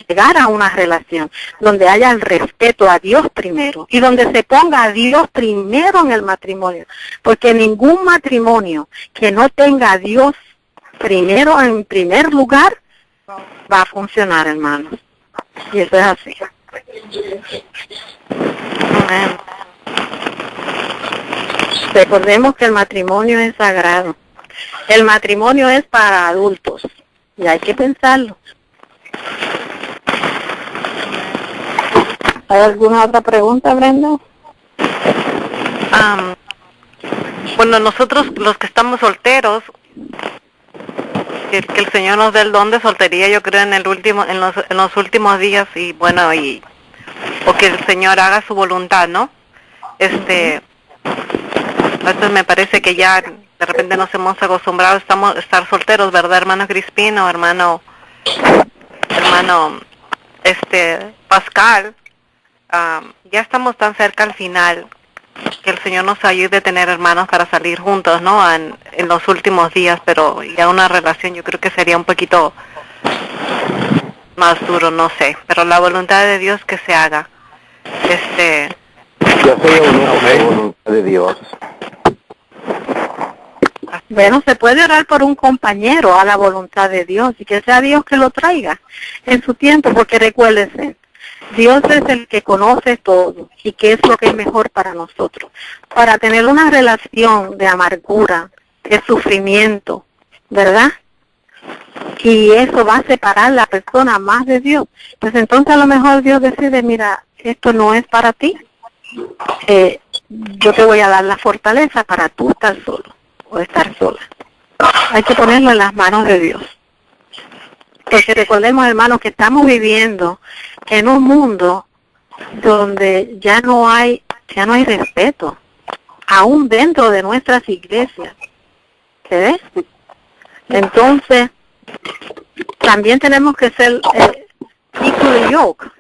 llegar a una relación donde haya el respeto a Dios primero y donde se ponga a Dios primero en el matrimonio, porque ningún matrimonio que no tenga a Dios primero en primer lugar va a funcionar, hermanos. Y eso es así. Amén. Recordemos que el matrimonio es sagrado. El matrimonio es para adultos y hay que pensarlo. ¿Hay alguna otra pregunta, Brenda? Bueno, nosotros los que estamos solteros, que el Señor nos dé el don de soltería, yo creo en los últimos días, y bueno, o que el Señor haga su voluntad, ¿no? Entonces me parece que ya de repente nos hemos acostumbrado a estar solteros, ¿verdad, hermano Crispino, hermano Pascal? Ya estamos tan cerca al final, que el Señor nos ayude a tener hermanos para salir juntos, ¿no? En los últimos días, pero ya una relación yo creo que sería un poquito más duro, no sé, pero la voluntad de Dios que se haga. Yo soy la voluntad de Dios. Bueno, se puede orar por un compañero a la voluntad de Dios y que sea Dios que lo traiga en su tiempo, porque recuérdense, Dios es el que conoce todo y qué es lo que es mejor para nosotros. Para tener una relación de amargura, de sufrimiento, ¿verdad? Y eso va a separar a la persona más de Dios. Pues entonces a lo mejor Dios decide, mira, esto no es para ti. Yo te voy a dar la fortaleza para tú estar solo o estar sola. Hay que ponerlo en las manos de Dios. Porque recordemos, hermanos, que estamos viviendo en un mundo donde ya no hay respeto, aún dentro de nuestras iglesias. ¿Se ve? Entonces, también tenemos que ser equal yoke,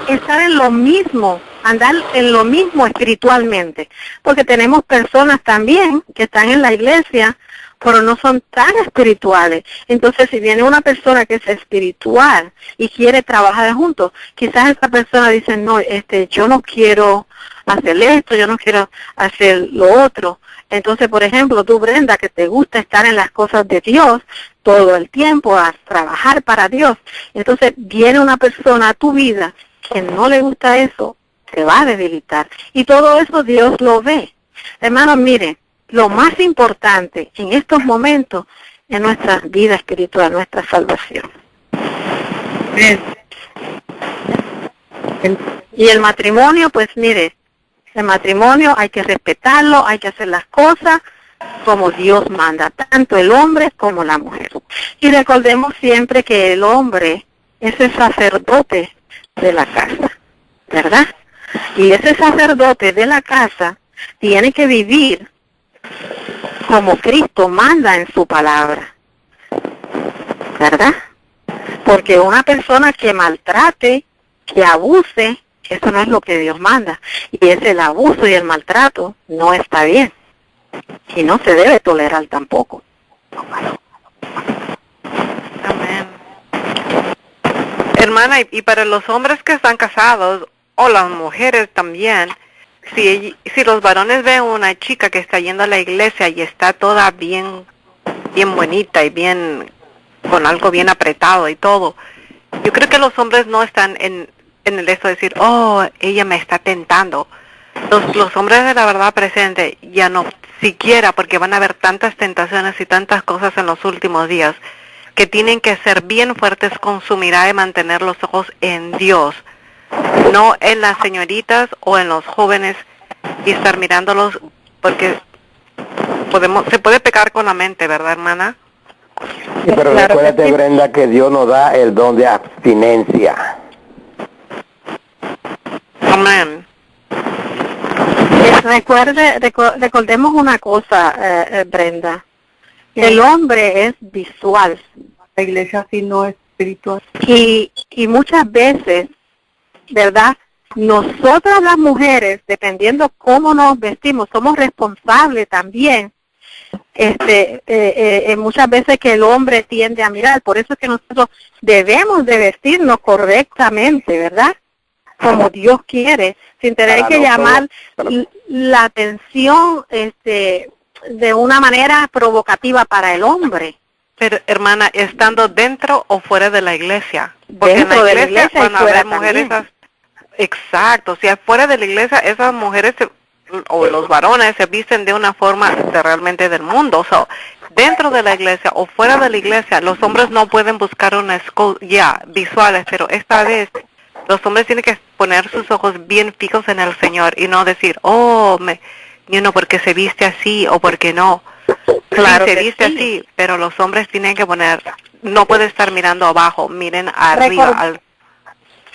estar en lo mismo, andar en lo mismo espiritualmente, porque tenemos personas también que están en la iglesia, pero no son tan espirituales. Entonces, si viene una persona que es espiritual y quiere trabajar juntos, quizás esa persona dice, no, yo no quiero hacer esto, yo no quiero hacer lo otro. Entonces, por ejemplo, tú, Brenda, que te gusta estar en las cosas de Dios todo el tiempo, a trabajar para Dios. Entonces, viene una persona a tu vida que no le gusta eso, te va a debilitar. Y todo eso Dios lo ve. Hermanos, mire, lo más importante en estos momentos es nuestra vida espiritual, nuestra salvación. Y el matrimonio, pues mire, el matrimonio hay que respetarlo, hay que hacer las cosas como Dios manda, tanto el hombre como la mujer. Y recordemos siempre que el hombre es el sacerdote de la casa, ¿verdad? Y ese sacerdote de la casa tiene que vivir como Cristo manda en su palabra, ¿verdad? Porque una persona que maltrate, que abuse, eso no es lo que Dios manda. Y es el abuso y el maltrato, no está bien. Y no se debe tolerar tampoco. Amén. Hermana, y para los hombres que están casados, o las mujeres también, si los varones ven una chica que está yendo a la iglesia y está toda bien bonita y bien, con algo bien apretado y todo, yo creo que los hombres no están en el esto de decir, oh, ella me está tentando. Los hombres de la verdad presente ya no siquiera, porque van a haber tantas tentaciones y tantas cosas en los últimos días, que tienen que ser bien fuertes con su mirada y mantener los ojos en Dios, no en las señoritas o en los jóvenes, y estar mirándolos, porque se puede pecar con la mente, ¿verdad, hermana? Sí, pero Claro que recuérdate, sí. Brenda, que Dios nos da el don de abstinencia. Amén. Recordemos una cosa, Brenda. El hombre es visual. La iglesia sí no es espiritual. Y muchas veces, ¿verdad? Nosotras las mujeres, dependiendo cómo nos vestimos, somos responsables también. Muchas veces que el hombre tiende a mirar. Por eso es que nosotros debemos de vestirnos correctamente, ¿verdad? Como Dios quiere, sin tener que llamar la atención de una manera provocativa para el hombre. Pero, hermana, estando dentro o fuera de la iglesia. Porque Dentro en la de la iglesia iglesia y van a fuera haber mujeres... también. Exacto, si afuera de la iglesia esas mujeres o los varones se visten de una forma realmente del mundo. O sea, dentro de la iglesia o fuera de la iglesia, los hombres no pueden buscar una escuela visuales, pero esta vez los hombres tienen que poner sus ojos bien fijos en el Señor y no decir, oh, porque se viste así o porque no. Claro sí, se que viste sí. así, pero los hombres tienen que poner, no puede estar mirando abajo, miren arriba.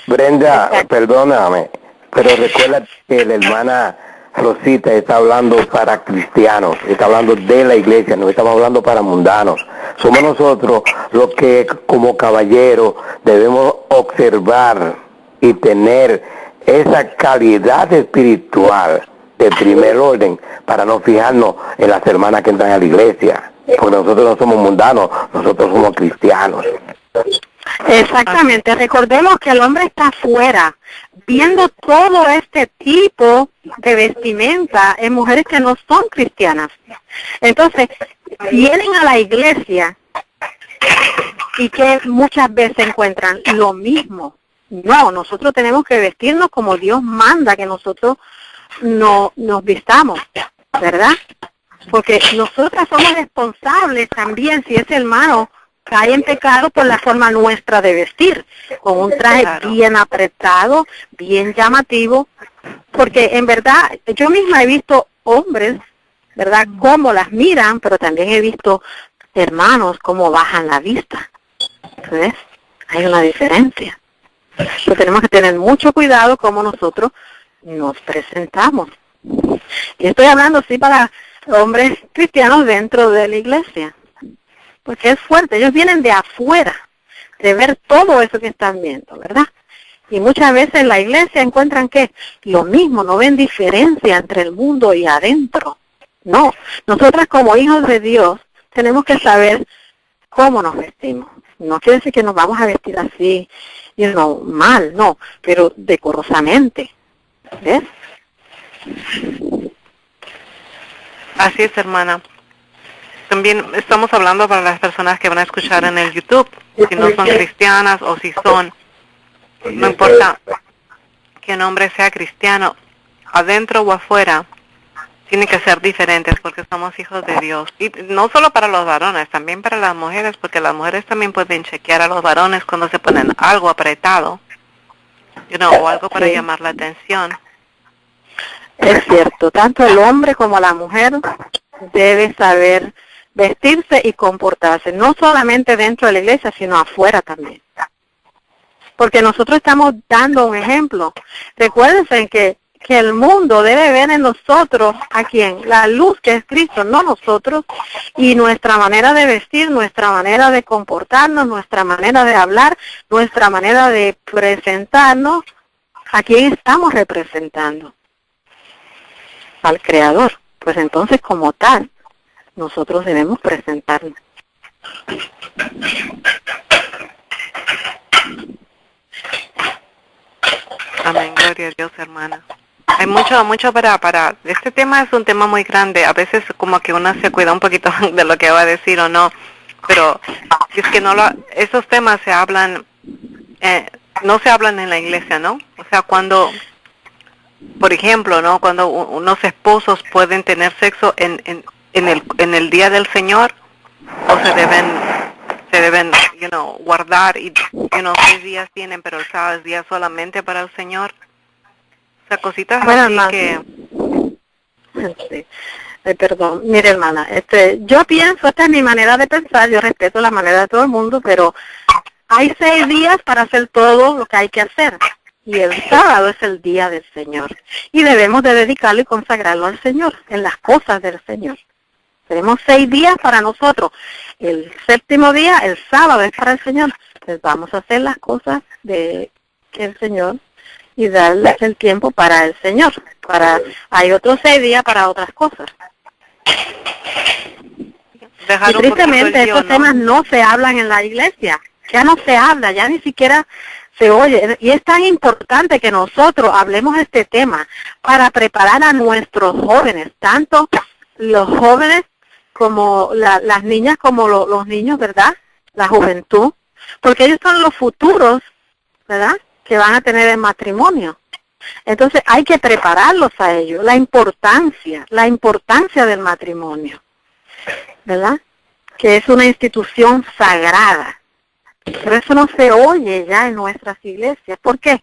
Brenda, perdóname, pero recuerda que la hermana Rosita está hablando para cristianos, está hablando de la iglesia, no estamos hablando para mundanos. Somos nosotros los que como caballeros debemos observar y tener esa calidad espiritual de primer orden para no fijarnos en las hermanas que entran a la iglesia, porque nosotros no somos mundanos, nosotros somos cristianos. Exactamente, recordemos que el hombre está afuera, viendo todo este tipo de vestimenta en mujeres que no son cristianas. Entonces, vienen a la iglesia y que muchas veces encuentran lo mismo. No, nosotros tenemos que vestirnos como Dios manda que nosotros nos vistamos, ¿verdad? Porque nosotras somos responsables también si ese hermano cae en pecado por la forma nuestra de vestir, con un traje bien apretado, bien llamativo, porque en verdad yo misma he visto hombres, ¿verdad?, cómo las miran, pero también he visto hermanos cómo bajan la vista, ¿ves? Hay una diferencia. Pero tenemos que tener mucho cuidado cómo nosotros nos presentamos. Y estoy hablando, sí, para hombres cristianos dentro de la iglesia. Porque es fuerte. Ellos vienen de afuera, de ver todo eso que están viendo, ¿verdad? Y muchas veces en la iglesia encuentran que lo mismo, no ven diferencia entre el mundo y adentro. No, nosotras como hijos de Dios tenemos que saber cómo nos vestimos. No quiere decir que nos vamos a vestir así, mal, no, pero decorosamente. ¿Ves? Así es, hermana. También estamos hablando para las personas que van a escuchar en el YouTube, si no son cristianas o si son, no importa que un hombre sea cristiano, adentro o afuera, tienen que ser diferentes porque somos hijos de Dios. Y no solo para los varones, también para las mujeres, porque las mujeres también pueden chequear a los varones cuando se ponen algo apretado, o algo para llamar la atención. Es cierto, tanto el hombre como la mujer debe saber vestirse y comportarse, no solamente dentro de la iglesia, sino afuera también. Porque nosotros estamos dando un ejemplo. Recuérdense que el mundo debe ver en nosotros, ¿a quién? La luz que es Cristo, no nosotros, y nuestra manera de vestir, nuestra manera de comportarnos, nuestra manera de hablar, nuestra manera de presentarnos, ¿a quién estamos representando? Al Creador. Pues entonces, como tal, nosotros debemos presentarnos. Amén, gloria a Dios, hermana. Hay mucho para... Este tema es un tema muy grande. A veces como que uno se cuida un poquito de lo que va a decir o no. Pero es que esos temas se hablan... no se hablan en la iglesia, ¿no? O sea, cuando... Por ejemplo, ¿no? Cuando unos esposos pueden tener sexo en el día del Señor, o se deben guardar y 6 días tienen, pero el sábado es día solamente para el Señor. O sea, cositas así que... Sí. Perdón, mire, hermana, yo pienso, esta es mi manera de pensar, yo respeto la manera de todo el mundo, pero hay 6 días para hacer todo lo que hay que hacer. Y el sábado es el día del Señor. Y debemos de dedicarlo y consagrarlo al Señor, en las cosas del Señor. Tenemos 6 días para nosotros. El 7º día, el sábado, es para el Señor. Entonces vamos a hacer las cosas de el Señor y darle el tiempo para el Señor. Hay otros 6 días para otras cosas. Y tristemente estos temas no se hablan en la iglesia. Ya no se habla, ya ni siquiera se oye. Y es tan importante que nosotros hablemos de este tema para preparar a nuestros jóvenes, tanto los jóvenes como las niñas, como los niños, ¿verdad? La juventud, porque ellos son los futuros, ¿verdad?, que van a tener el matrimonio. Entonces hay que prepararlos a ellos, la importancia del matrimonio, ¿verdad?, que es una institución sagrada. Pero eso no se oye ya en nuestras iglesias. ¿Por qué?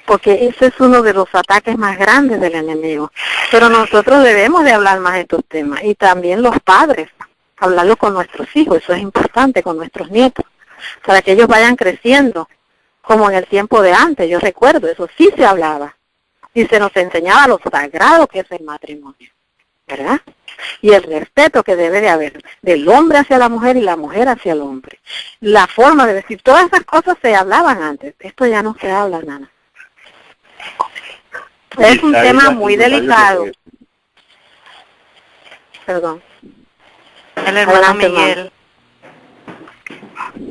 Porque ese es uno de los ataques más grandes del enemigo. Pero nosotros debemos de hablar más de estos temas. Y también los padres, hablarlo con nuestros hijos, eso es importante, con nuestros nietos, para que ellos vayan creciendo, como en el tiempo de antes. Yo recuerdo, eso sí se hablaba. Y se nos enseñaba lo sagrado que es el matrimonio, ¿verdad? Y el respeto que debe de haber del hombre hacia la mujer y la mujer hacia el hombre. La forma de decir, todas esas cosas se hablaban antes. Esto ya no se habla nada. Es un tema muy delicado. Perdón. El hermano Miguel.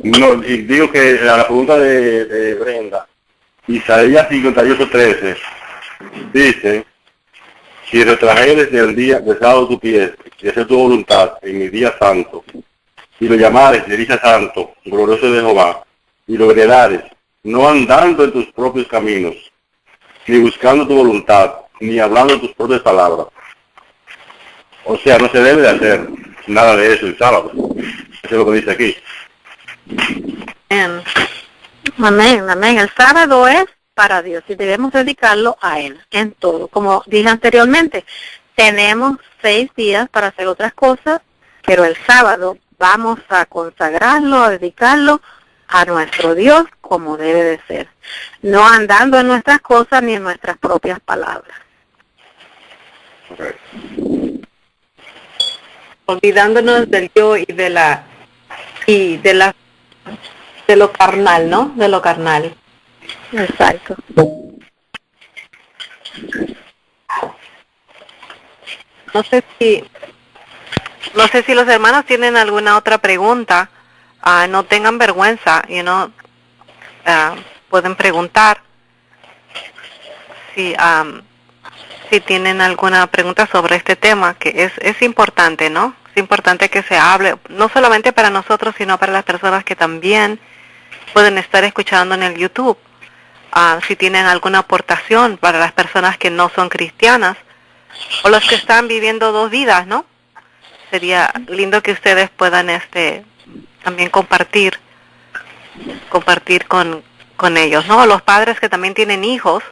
No, y digo que a la pregunta de Brenda, Isaías 58:13 dice: si retrajeres del día del sábado tu pie, y hacer tu voluntad en mi día santo, y lo llamares de día santo, glorioso de Jehová, y lo heredares, no andando en tus propios caminos, ni buscando tu voluntad, ni hablando tus propias palabras. O sea, no se debe de hacer nada de eso el sábado. Eso es lo que dice aquí. Amén. Amén, amén. El sábado es para Dios y debemos dedicarlo a Él en todo. Como dije anteriormente, tenemos 6 días para hacer otras cosas, pero el sábado vamos a consagrarlo, a dedicarlo a nuestro Dios como debe de ser, no andando en nuestras cosas ni en nuestras propias palabras. Olvidándonos del yo y de lo carnal, ¿no? De lo carnal. Exacto. No sé si los hermanos tienen alguna otra pregunta. No tengan vergüenza, pueden preguntar si tienen alguna pregunta sobre este tema, que es importante, ¿no? Es importante que se hable, no solamente para nosotros, sino para las personas que también pueden estar escuchando en el YouTube. Si tienen alguna aportación para las personas que no son cristianas o los que están viviendo dos vidas, ¿no? Sería lindo que ustedes puedan también compartir con ellos, ¿no? Los padres que también tienen hijos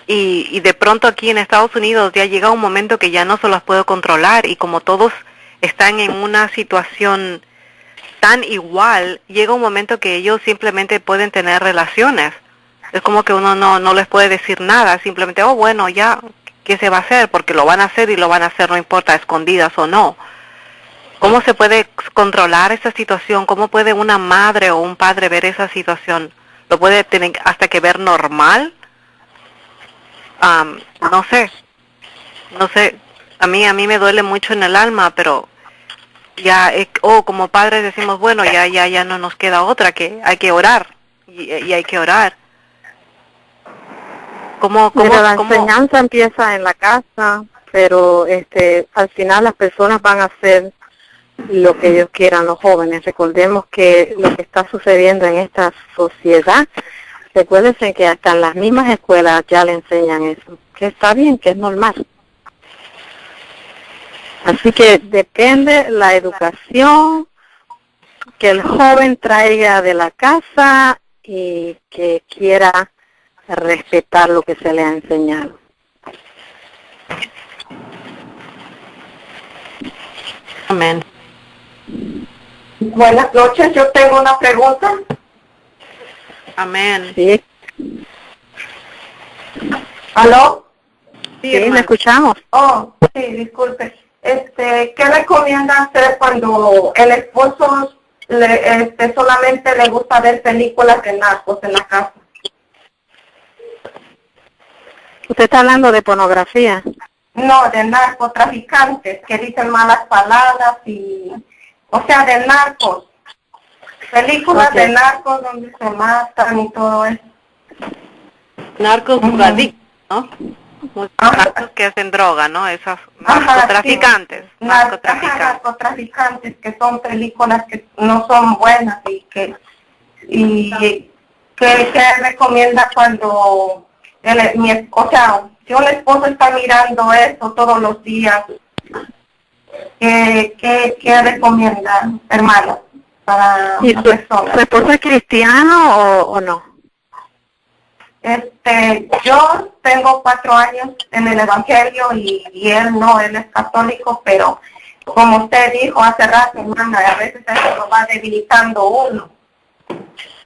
y de pronto aquí en Estados Unidos ya llega un momento que ya no se los puedo controlar, y como todos están en una situación tan igual, llega un momento que ellos simplemente pueden tener relaciones. Es como que uno no les puede decir nada, simplemente, oh bueno, ya, ¿qué se va a hacer? Porque lo van a hacer y lo van a hacer, no importa, escondidas o no. ¿Cómo se puede controlar esa situación? ¿Cómo puede una madre o un padre ver esa situación? ¿Lo puede tener hasta que ver normal? No sé. A mí me duele mucho en el alma, pero ya, como padres decimos, bueno, ya no nos queda otra, que hay que orar, y hay que orar. La enseñanza empieza en la casa, pero al final las personas van a hacer lo que ellos quieran, los jóvenes. Recordemos que lo que está sucediendo en esta sociedad, recuérdense que hasta en las mismas escuelas ya le enseñan eso, que está bien, que es normal. Así que depende la educación que el joven traiga de la casa y que quiera respetar lo que se le ha enseñado. Amén. Buenas noches, yo tengo una pregunta. Amén. Sí. ¿Aló? Sí, le escuchamos. Oh, sí, disculpe. ¿Qué recomienda hacer cuando el esposo solamente le gusta ver películas de narcos en la casa? ¿Usted está hablando de pornografía? No, de narcotraficantes que dicen malas palabras o sea, de narcos. Películas de narcos donde se matan y todo eso. Narcos drogadictos, ¿no? Narcos que hacen droga, ¿no? Esos narcotraficantes. Sí. Narcotraficantes, que son películas que no son buenas ¿qué recomienda cuando si un esposo está mirando eso todos los días? ¿Qué recomienda, hermano, para ¿Y la persona? su esposo es cristiano o no? Yo tengo 4 años en el Evangelio y él no, él es católico, pero como usted dijo hace rato, hermana, a veces eso lo va debilitando uno,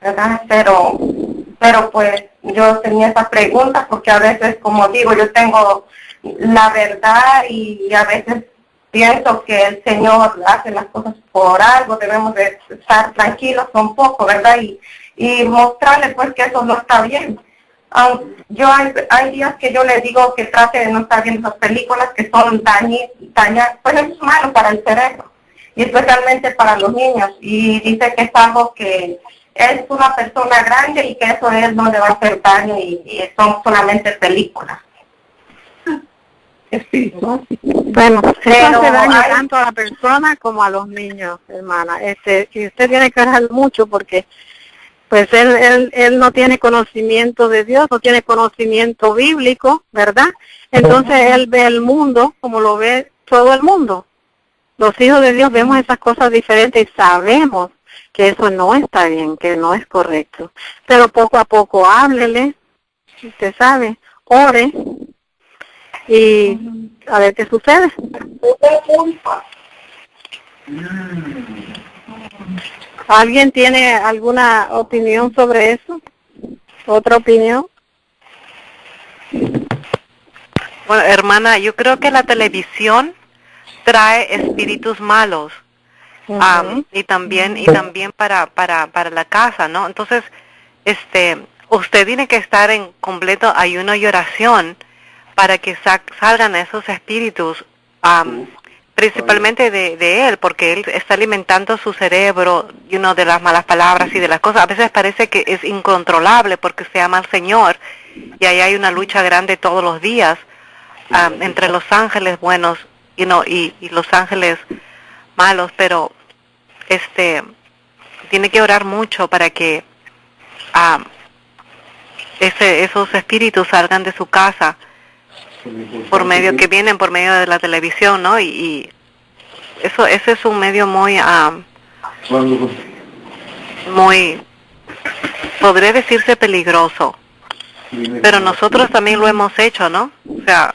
¿verdad? Pero pues yo tenía esa pregunta porque a veces, como digo, yo tengo la verdad y a veces pienso que el Señor hace las cosas por algo, debemos de estar tranquilos un poco, ¿verdad? Y mostrarle pues que eso no está bien. Hay días que yo le digo que trate de no estar viendo esas películas que son dañas, pues eso es malo para el cerebro, y especialmente para los niños, y dice que es algo que es una persona grande y que eso a él no le va a hacer daño y son solamente películas. Bueno, eso hace daño tanto a la persona como a los niños, hermana. Y usted tiene que orar mucho porque pues él no tiene conocimiento de Dios, no tiene conocimiento bíblico, ¿verdad? Entonces él ve el mundo como lo ve todo el mundo. Los hijos de Dios vemos esas cosas diferentes y sabemos que eso no está bien, que no es correcto. Pero poco a poco háblele, usted sabe, ore y a ver qué sucede. ¿Alguien tiene alguna opinión sobre eso? ¿Otra opinión? Bueno, hermana, yo creo que la televisión trae espíritus malos. Y también para la casa, ¿no? Entonces, usted tiene que estar en completo ayuno y oración para que salgan esos espíritus, principalmente de él, porque él está alimentando su cerebro, de las malas palabras y de las cosas. A veces parece que es incontrolable porque se ama al Señor y ahí hay una lucha grande todos los días entre los ángeles buenos y los ángeles malos, pero tiene que orar mucho para que esos espíritus salgan de su casa por medio de la televisión, ¿no? Y ese es un medio muy podría decirse peligroso, pero nosotros también lo hemos hecho, ¿no? O sea,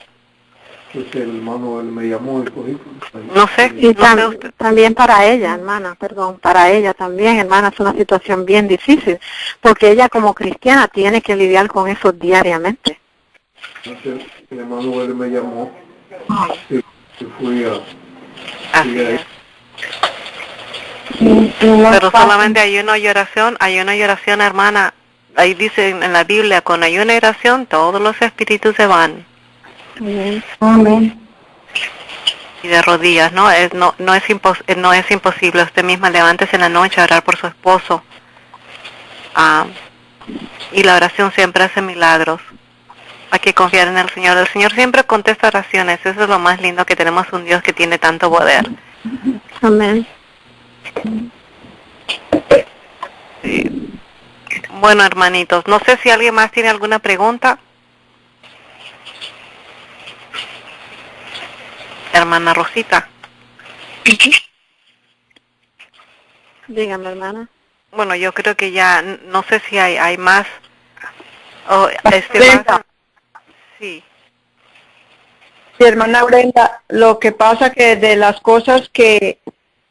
el hermano él me llamó no sé. Y también para ella, hermana, para ella también, hermana, es una situación bien difícil, porque ella como cristiana tiene que lidiar con eso diariamente. El hermano él me llamó y fui a... Pero solamente ayuno y oración, hermana. Ahí dice en la Biblia, con ayuno y oración todos los espíritus se van. Amén. Y de rodillas, ¿no? No es imposible. Usted misma levántese en la noche a orar por su esposo. Y la oración siempre hace milagros. Hay que confiar en el Señor. El Señor siempre contesta oraciones. Eso es lo más lindo, que tenemos un Dios que tiene tanto poder. Amén. Sí. Bueno, hermanitos, no sé si alguien más tiene alguna pregunta. Hermana Rosita. Dígame, hermana. Bueno, yo creo que ya, no sé si hay más. Sí. Sí, hermana Brenda, lo que pasa que de las cosas que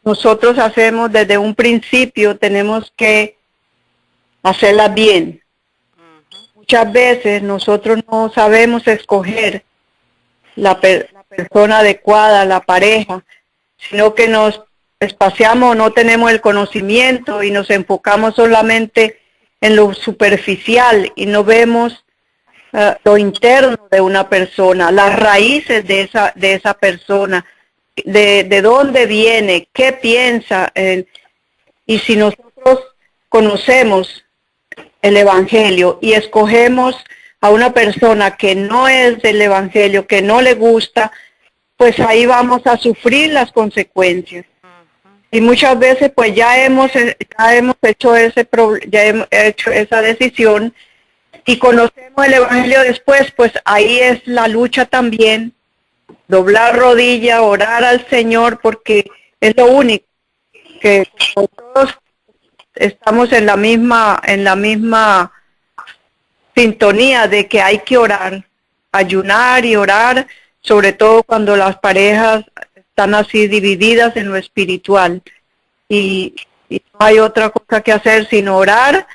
nosotros hacemos desde un principio tenemos que hacerlas bien. Muchas veces nosotros no sabemos escoger la persona adecuada, la pareja, sino que nos espaciamos, no tenemos el conocimiento y nos enfocamos solamente en lo superficial y no vemos lo interno de una persona, las raíces de esa persona, de dónde viene, qué piensa, y si nosotros conocemos el Evangelio y escogemos a una persona que no es del Evangelio, que no le gusta, pues ahí vamos a sufrir las consecuencias. Y muchas veces pues ya hemos hecho esa decisión y conocemos el Evangelio después, pues ahí es la lucha también, doblar rodilla, orar al Señor, porque es lo único que todos estamos en la misma sintonía de que hay que orar, ayunar y orar, sobre todo cuando las parejas están así divididas en lo espiritual. Y no hay otra cosa que hacer sino orar,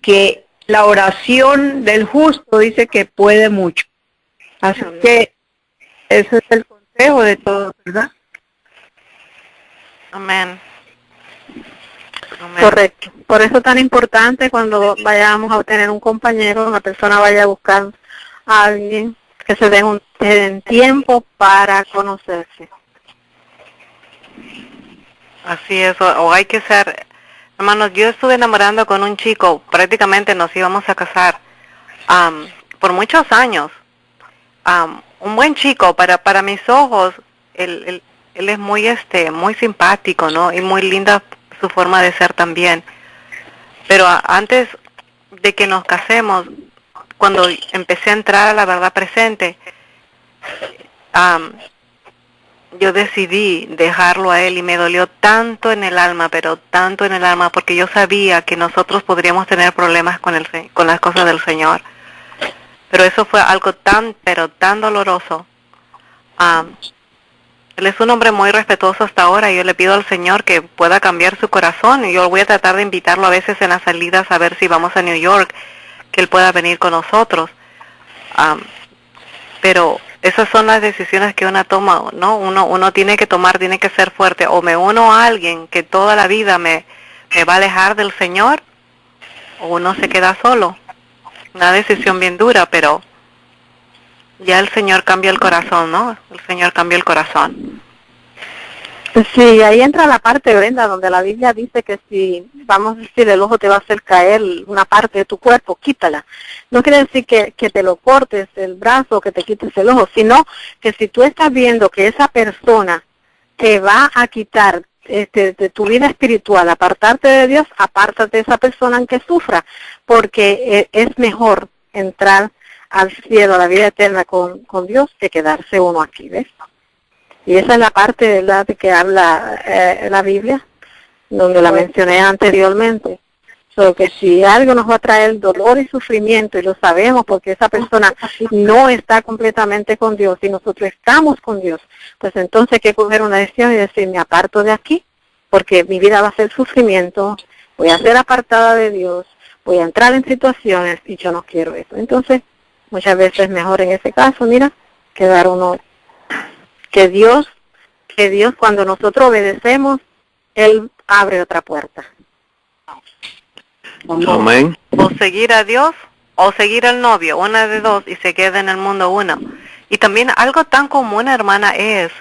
que la oración del justo dice que puede mucho. Así que ese es el consejo de todos, ¿verdad? Amén. Correcto. Por eso es tan importante cuando vayamos a tener un compañero, una persona vaya a buscar a alguien, que se den tiempo para conocerse. Así es, o hay que ser, hermanos, yo estuve enamorando con un chico, prácticamente nos íbamos a casar por muchos años. Un buen chico, para mis ojos, él es muy muy simpático, ¿no? Y muy linda su forma de ser también. Pero antes de que nos casemos, cuando empecé a entrar a la verdad presente, yo decidí dejarlo a él y me dolió tanto en el alma, pero tanto en el alma, porque yo sabía que nosotros podríamos tener problemas con las cosas del Señor. Pero eso fue algo tan doloroso. Él es un hombre muy respetuoso hasta ahora y yo le pido al Señor que pueda cambiar su corazón y yo voy a tratar de invitarlo a veces en las salidas a ver si vamos a New York, que él pueda venir con nosotros. Pero esas son las decisiones que uno toma, ¿no? Uno tiene que tomar, tiene que ser fuerte. O me uno a alguien que toda la vida me va a alejar del Señor, o uno se queda solo. Una decisión bien dura, pero ya el Señor cambia el corazón, ¿no? El Señor cambia el corazón. Sí, ahí entra la parte, Brenda, donde la Biblia dice que si, vamos a decir, el ojo te va a hacer caer una parte de tu cuerpo, quítala. No quiere decir que te lo cortes el brazo, que te quites el ojo, sino que si tú estás viendo que esa persona te va a quitar de tu vida espiritual, apartarte de Dios, apártate de esa persona aunque sufra, porque es mejor entrar al cielo, a la vida eterna con Dios, que quedarse uno aquí, ¿ves? Y esa es la parte, ¿verdad?, de que habla la Biblia, donde la mencioné anteriormente. So, que si algo nos va a traer dolor y sufrimiento, y lo sabemos porque esa persona no está completamente con Dios y nosotros estamos con Dios, pues entonces hay que coger una decisión y decir, me aparto de aquí, porque mi vida va a ser sufrimiento, voy a ser apartada de Dios, voy a entrar en situaciones y yo no quiero eso. Entonces, muchas veces mejor en ese caso, mira, quedar uno... Que Dios cuando nosotros obedecemos, Él abre otra puerta. Amén. O seguir a Dios o seguir al novio, una de dos, y se queda en el mundo uno. Y también algo tan común, hermana, es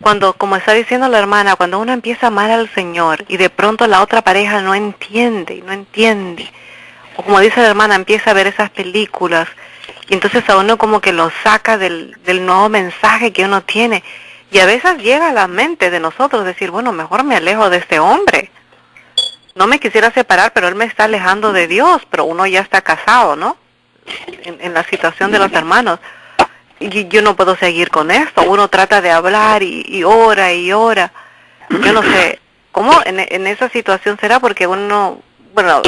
cuando, como está diciendo la hermana, cuando uno empieza a amar al Señor y de pronto la otra pareja no entiende. O como dice la hermana, empieza a ver esas películas y entonces a uno como que lo saca del nuevo mensaje que uno tiene. Y a veces llega a la mente de nosotros decir, bueno, mejor me alejo de este hombre. No me quisiera separar, pero él me está alejando de Dios, pero uno ya está casado, ¿no? En la situación de los hermanos. Y yo no puedo seguir con esto. Uno trata de hablar y ora y ora. Yo no sé, ¿cómo en esa situación será? Porque uno, bueno...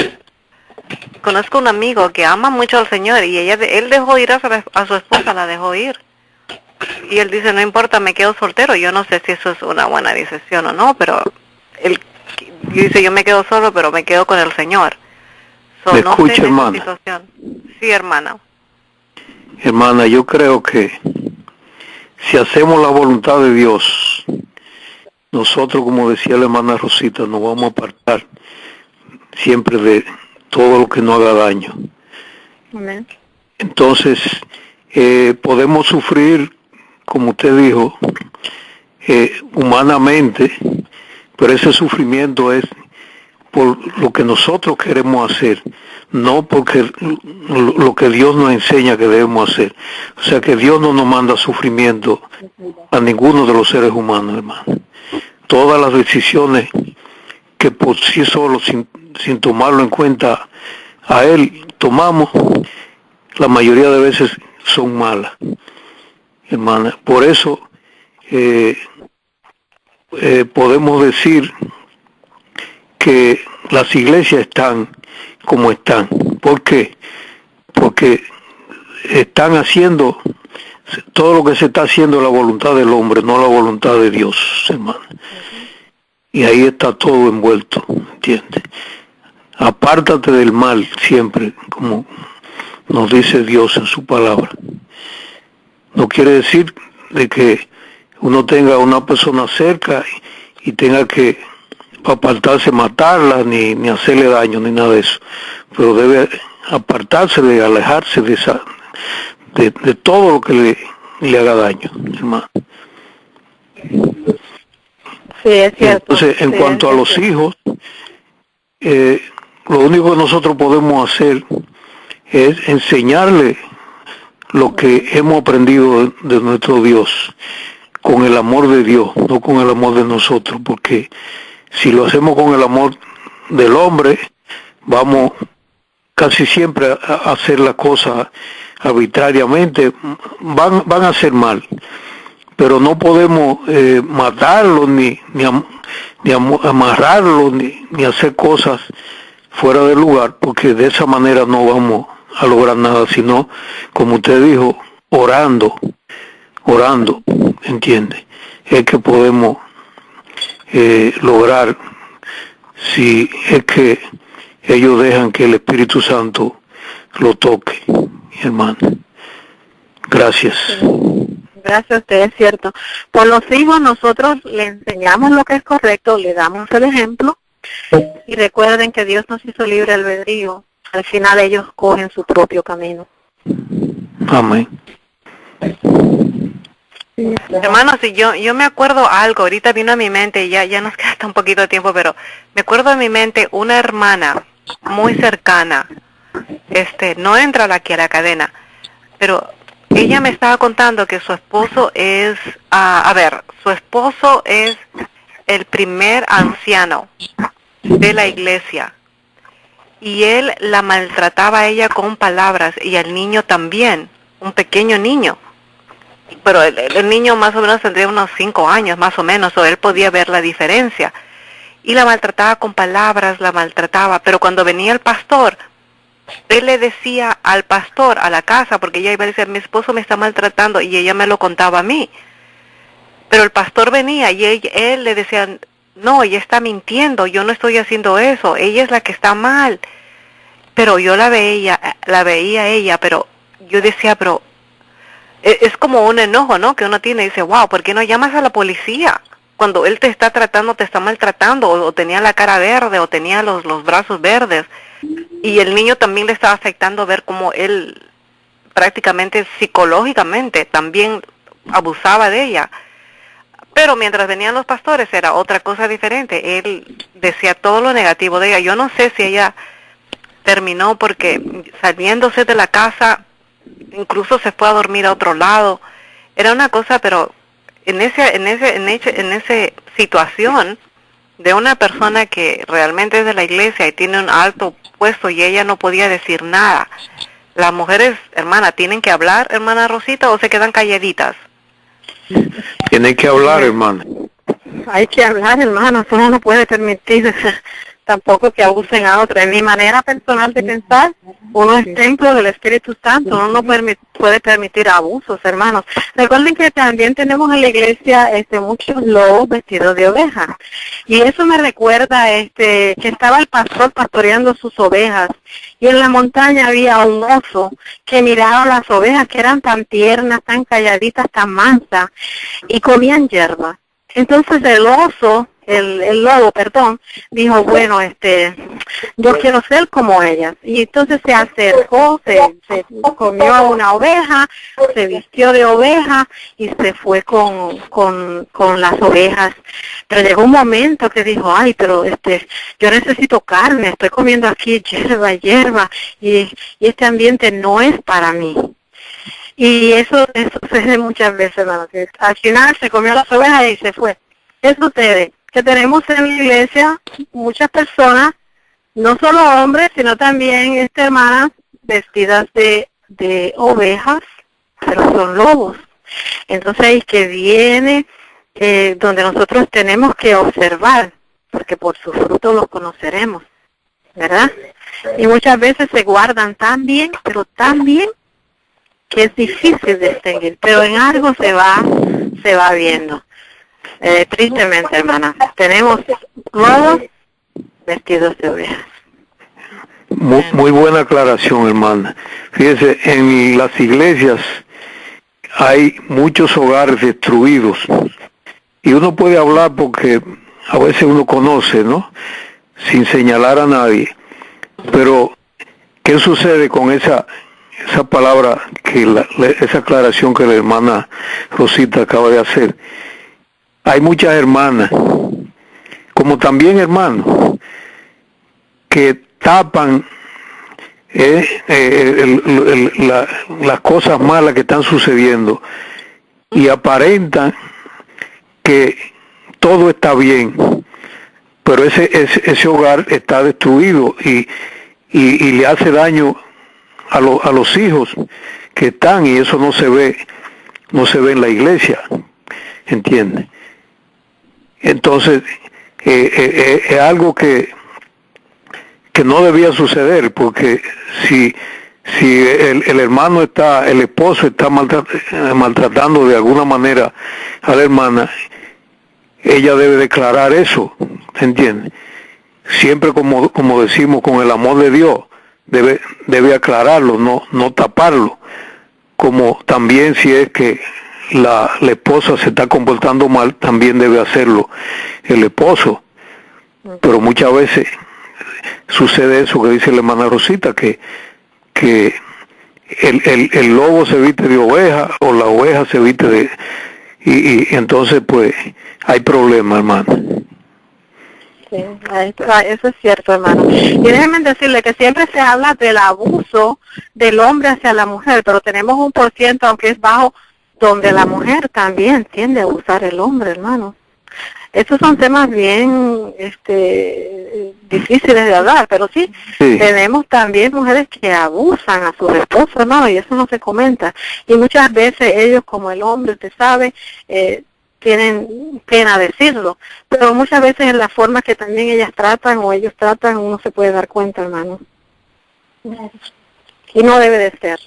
Conozco un amigo que ama mucho al Señor y él dejó ir a su esposa, la dejó ir. Y él dice, no importa, me quedo soltero. Yo no sé si eso es una buena decisión o no, pero él dice, yo me quedo solo, pero me quedo con el Señor. ¿Me escucha, hermana? Sí, hermana. Hermana, yo creo que si hacemos la voluntad de Dios, nosotros, como decía la hermana Rosita, nos vamos a apartar siempre de todo lo que no haga daño. Amén. Entonces, podemos sufrir, como usted dijo, humanamente, pero ese sufrimiento es por lo que nosotros queremos hacer, no porque lo que Dios nos enseña que debemos hacer. O sea que Dios no nos manda sufrimiento a ninguno de los seres humanos, hermano. Todas las decisiones que por sí solo, sin tomarlo en cuenta a Él, tomamos, la mayoría de veces son malas, hermana. Por eso podemos decir que las iglesias están como están. ¿Por qué? Porque están haciendo todo lo que se está haciendo, la voluntad del hombre, no la voluntad de Dios, hermano. Y ahí está todo envuelto, ¿entiendes? Apártate del mal siempre, como nos dice Dios en su palabra. No quiere decir de que uno tenga una persona cerca y tenga que apartarse, matarla, ni hacerle daño, ni nada de eso. Pero debe apartarse, de alejarse de todo lo que le haga daño, hermano. Sí, es cierto. Entonces, en cuanto a los hijos, lo único que nosotros podemos hacer es enseñarle lo que hemos aprendido de nuestro Dios, con el amor de Dios, no con el amor de nosotros, porque si lo hacemos con el amor del hombre, vamos casi siempre a hacer las cosas arbitrariamente, van a hacer mal. Pero no podemos matarlos, ni amarrarlos, ni hacer cosas fuera del lugar, porque de esa manera no vamos a lograr nada, sino, como usted dijo, orando, ¿entiende? es que podemos lograr si es que ellos dejan que el Espíritu Santo lo toque, hermano. Gracias. Gracias a usted, es cierto. Por los hijos nosotros le enseñamos lo que es correcto, le damos el ejemplo y recuerden que Dios nos hizo libre albedrío. Al final ellos cogen su propio camino. Amén. Hermanos, si yo me acuerdo algo, ahorita vino a mi mente, ya nos queda hasta un poquito de tiempo, pero me acuerdo a mi mente una hermana muy cercana, no entra aquí a la cadena, pero ella me estaba contando que su esposo es, su esposo es el primer anciano de la iglesia y él la maltrataba a ella con palabras y al niño también, un pequeño niño. Pero el niño más o menos tendría unos 5 años, más o menos, o él podía ver la diferencia. Y la maltrataba con palabras, la maltrataba. Pero cuando venía el pastor, él le decía al pastor, a la casa, porque ella iba a decir, mi esposo me está maltratando, y ella me lo contaba a mí. Pero el pastor venía y él le decía, no, ella está mintiendo, yo no estoy haciendo eso, ella es la que está mal. Pero yo la veía ella, pero yo decía, pero es como un enojo, ¿no? Que uno tiene y dice, wow, ¿por qué no llamas a la policía? Cuando él te está tratando, te está maltratando, o tenía la cara verde, o tenía los brazos verdes. Y el niño también le estaba afectando ver cómo él prácticamente psicológicamente también abusaba de ella. Pero mientras venían los pastores era otra cosa diferente. Él decía todo lo negativo de ella. Yo no sé si ella terminó porque saliéndose de la casa, incluso se fue a dormir a otro lado. Era una cosa, pero en esa situación de una persona que realmente es de la iglesia y tiene un alto puesto y ella no podía decir nada. Las mujeres, hermana, ¿tienen que hablar, hermana Rosita, o se quedan calladitas? Tienen que hablar, hermana. Hay que hablar, hermano, uno no puede permitir tampoco que abusen a otro. En mi manera personal de pensar, uno es templo del Espíritu Santo, uno no puede permitir abusos, hermanos. Recuerden que también tenemos en la iglesia muchos lobos vestidos de ovejas. Y eso me recuerda que estaba el pastor pastoreando sus ovejas. Y en la montaña había un oso que miraba las ovejas que eran tan tiernas, tan calladitas, tan mansas, y comían hierba. Entonces el oso, el lobo, dijo, bueno, yo quiero ser como ellas. Y entonces se acercó, se comió a una oveja, se vistió de oveja y se fue con las ovejas. Pero llegó un momento que dijo, ay, pero yo necesito carne, estoy comiendo aquí hierba, y este ambiente no es para mí. Y eso sucede muchas veces, hermano, que al final se comió las ovejas y se fue. ¿Qué sucede? Que tenemos en la iglesia muchas personas, no solo hombres, sino también hermanas vestidas de ovejas, pero son lobos. Entonces ahí que viene donde nosotros tenemos que observar, porque por sus frutos los conoceremos, ¿verdad? Y muchas veces se guardan tan bien, pero tan bien, que es difícil distinguir, pero en algo se va viendo. Tristemente, hermana, tenemos lobos vestidos de ovejas. Muy buena aclaración, hermana. Fíjese, en las iglesias hay muchos hogares destruidos y uno puede hablar porque a veces uno conoce, ¿no? Sin señalar a nadie. Pero, ¿qué sucede con esa palabra, esa aclaración que la hermana Rosita acaba de hacer? Hay muchas hermanas, como también hermanos, que tapan las cosas malas que están sucediendo y aparentan que todo está bien, pero ese hogar está destruido y le hace daño a los hijos que están, y eso no se ve en la iglesia, ¿entiende? Entonces es algo que no debía suceder, porque si el hermano el esposo está maltratando de alguna manera a la hermana, ella debe declarar eso, ¿entiendes? Siempre como decimos, con el amor de Dios, debe aclararlo, no taparlo. Como también si es que la esposa se está comportando mal, también debe hacerlo el esposo. Pero muchas veces sucede eso que dice la hermana Rosita, que el lobo se viste de oveja o la oveja se viste de... Y entonces pues hay problemas, hermano. Sí, eso es cierto, hermano. Y déjenme decirle que siempre se habla del abuso del hombre hacia la mujer, pero tenemos un %, aunque es bajo, donde la mujer también tiende a abusar el hombre, hermano. Estos son temas bien difíciles de hablar, pero sí, tenemos también mujeres que abusan a sus esposos, hermano, y eso no se comenta. Y muchas veces ellos, como el hombre, usted sabe, tienen pena decirlo, pero muchas veces en la forma que también ellas tratan o ellos tratan, uno se puede dar cuenta, hermano. Y no debe de ser.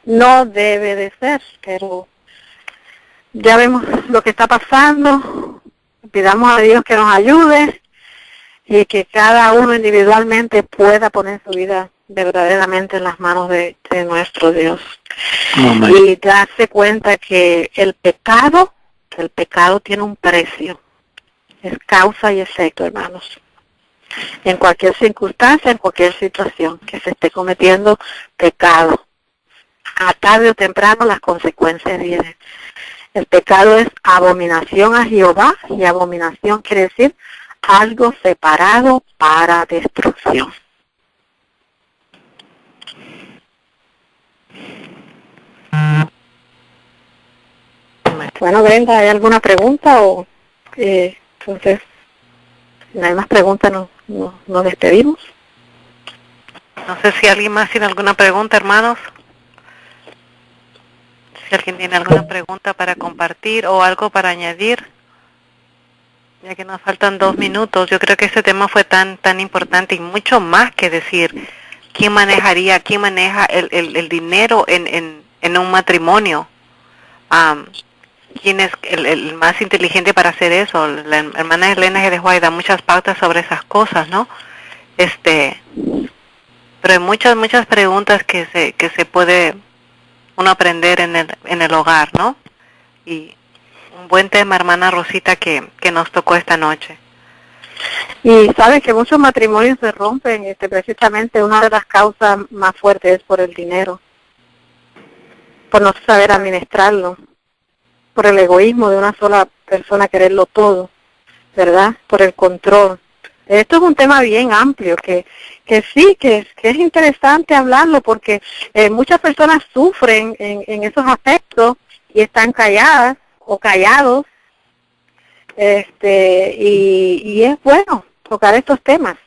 No debe de ser, pero ya vemos lo que está pasando. Pidamos a Dios que nos ayude y que cada uno individualmente pueda poner su vida verdaderamente en las manos de nuestro Dios. Amén. Y darse cuenta que el pecado tiene un precio. Es causa y efecto, hermanos. En cualquier circunstancia, en cualquier situación que se esté cometiendo pecado, a tarde o temprano las consecuencias vienen. El pecado es abominación a Jehová, y abominación quiere decir algo separado para destrucción. Bueno, Brenda, ¿hay alguna pregunta? O entonces, si no hay más preguntas, nos despedimos. No sé si alguien más tiene alguna pregunta, hermanos. Si alguien tiene alguna pregunta para compartir o algo para añadir, ya que nos faltan 2 minutos. Yo creo que este tema fue tan importante y mucho más que decir quién maneja el dinero en un matrimonio. ¿Quién es el más inteligente para hacer eso? La hermana Elena G. de White da muchas pautas sobre esas cosas, ¿no? Pero hay muchas preguntas que se puede uno aprender en el hogar, ¿no? Y un buen tema, hermana Rosita, que nos tocó esta noche. Y sabes que muchos matrimonios se rompen, precisamente una de las causas más fuertes es por el dinero, por no saber administrarlo, por el egoísmo de una sola persona quererlo todo, ¿verdad? Por el control. Esto es un tema bien amplio, que sí, que es interesante hablarlo, porque muchas personas sufren en esos aspectos y están calladas o callados, y es bueno tocar estos temas.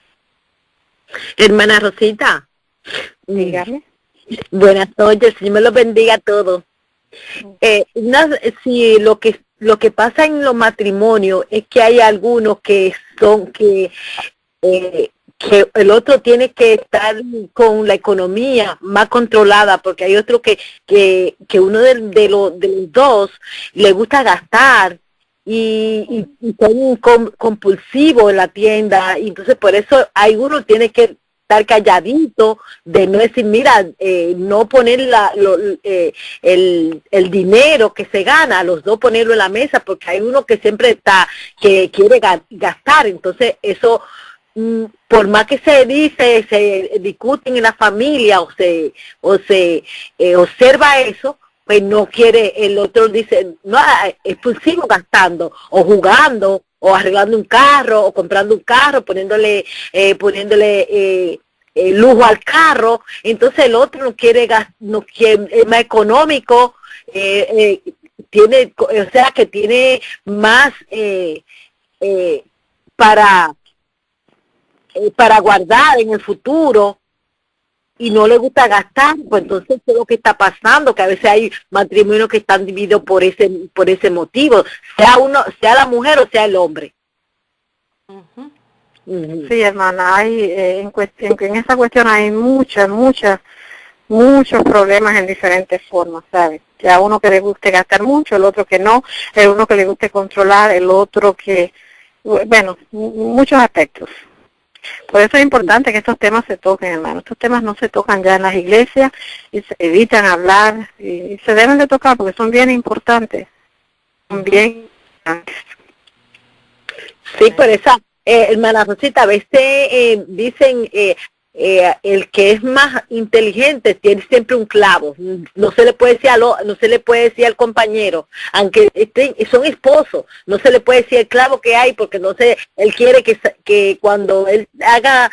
Hermana Rosita, dígame. Buenas noches, Señor me los bendiga a todos. Si lo que pasa en los matrimonios es que hay algunos que el otro tiene que estar con la economía más controlada, porque hay otro que uno de los dos le gusta gastar y son compulsivos en la tienda, y entonces por eso hay uno tiene que estar calladito, de no decir, mira, no poner el dinero que se gana, los dos ponerlo en la mesa, porque hay uno que siempre que quiere gastar. Entonces eso, por más que se discuten en la familia o se observa eso, pues no quiere, el otro dice, no, es impulsivo gastando, o jugando, o arreglando un carro, o comprando un carro, poniéndole lujo al carro. Entonces el otro no quiere es más económico, tiene, o sea que tiene más para guardar en el futuro, y no le gusta gastar. Pues entonces es lo que está pasando, que a veces hay matrimonios que están divididos por ese motivo, sea la mujer o sea el hombre. Sí, hermana, hay en esa cuestión hay muchas muchos problemas en diferentes formas, ¿sabes? Que a uno que le guste gastar mucho, el otro que no, el uno que le guste controlar, el otro que, bueno, muchos aspectos. Por eso es importante que estos temas se toquen, hermano. Estos temas no se tocan ya en las iglesias y se evitan hablar y se deben de tocar porque son bien importantes. Son bien importantes. Sí, por eso, hermana Rosita, a veces dicen el que es más inteligente tiene siempre un clavo. No se le puede decir no se le puede decir al compañero, aunque son esposos, no se le puede decir el clavo que hay porque no sé, él quiere que cuando él haga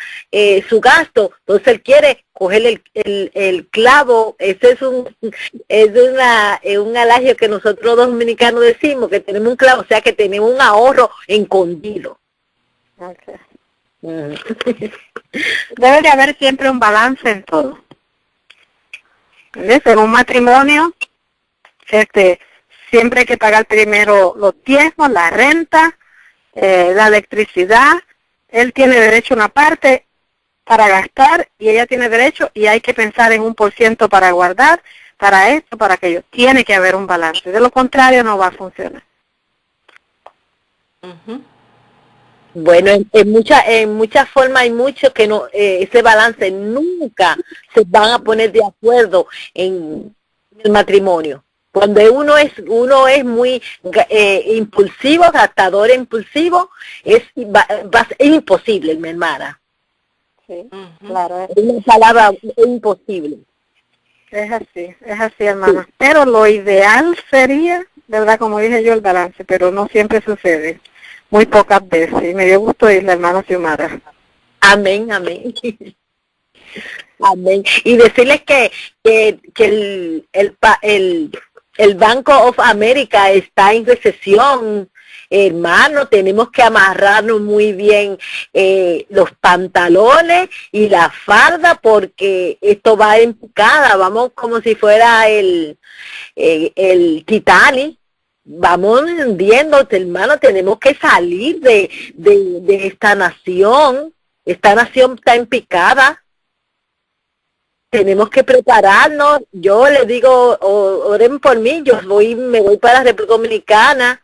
su gasto, entonces él quiere coger el clavo. Ese es un alagio que nosotros los dominicanos decimos, que tenemos un clavo, o sea que tenemos un ahorro escondido. Okay. Debe de haber siempre un balance en todo. ¿Ves? En un matrimonio, siempre hay que pagar primero los diezmos, la renta, la electricidad. Él tiene derecho a una parte para gastar y ella tiene derecho, y hay que pensar en 1% para guardar, para esto, para aquello. Tiene que haber un balance. De lo contrario no va a funcionar. Bueno, en muchas formas hay mucho que no, ese balance nunca se van a poner de acuerdo en el matrimonio. Cuando uno es muy impulsivo, gastador impulsivo, es imposible, mi hermana. Sí, claro. Es una palabra imposible. Es así, hermana. Sí. Pero lo ideal sería, ¿verdad? Como dije yo, el balance, pero no siempre sucede. Muy pocas veces. Y me dio gusto ir, la hermana Xiomara. Amén, amén. Amén. Y decirles que el Banco of America está en recesión, hermano. Tenemos que amarrarnos muy bien los pantalones y la farda, porque esto va en picada. Vamos como si fuera el Titanic. Vamos hundiéndote, hermano. Tenemos que salir de esta nación. Esta nación está en picada. Tenemos que prepararnos. Yo les digo, oren por mí. Me voy para la República Dominicana,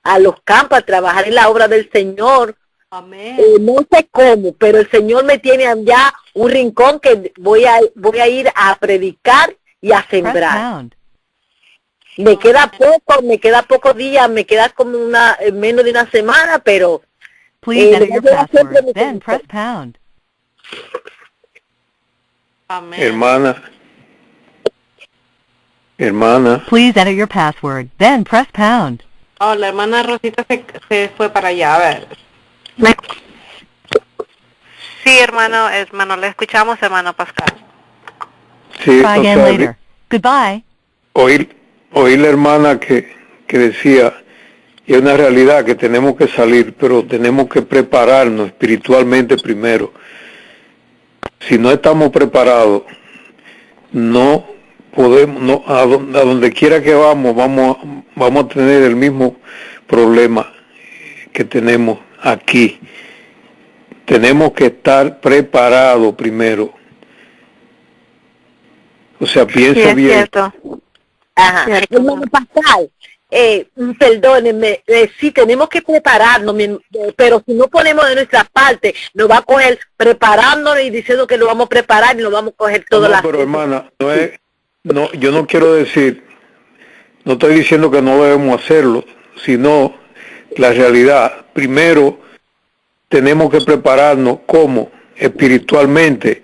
a los campos, a trabajar en la obra del Señor. Amén. No sé cómo, pero el Señor me tiene allá un rincón que voy a ir a predicar y a sembrar. Me queda pocos días, me queda como menos de una semana, pero Please enter your password, then press pound. Amén. Hermana. Please enter your password, then press pound. Oh, la hermana Rosita se fue para allá, a ver. Sí, hermano, le escuchamos, hermano Pascal. Sí, Try again later. Goodbye. Oí la hermana que decía, y es una realidad que tenemos que salir, pero tenemos que prepararnos espiritualmente primero. Si no estamos preparados, no podemos, a donde quiera que vamos a tener el mismo problema que tenemos aquí. Tenemos que estar preparados primero. O sea, piensa bien. Cierto. Ajá. Hermano Pascal, perdónenme, sí tenemos que prepararnos, pero si no ponemos de nuestra parte, nos va a coger preparándonos y diciendo que lo vamos a preparar y nos vamos a coger todas las... Pero hermana, yo no quiero decir, no estoy diciendo que no debemos hacerlo, sino la realidad. Primero tenemos que prepararnos como espiritualmente,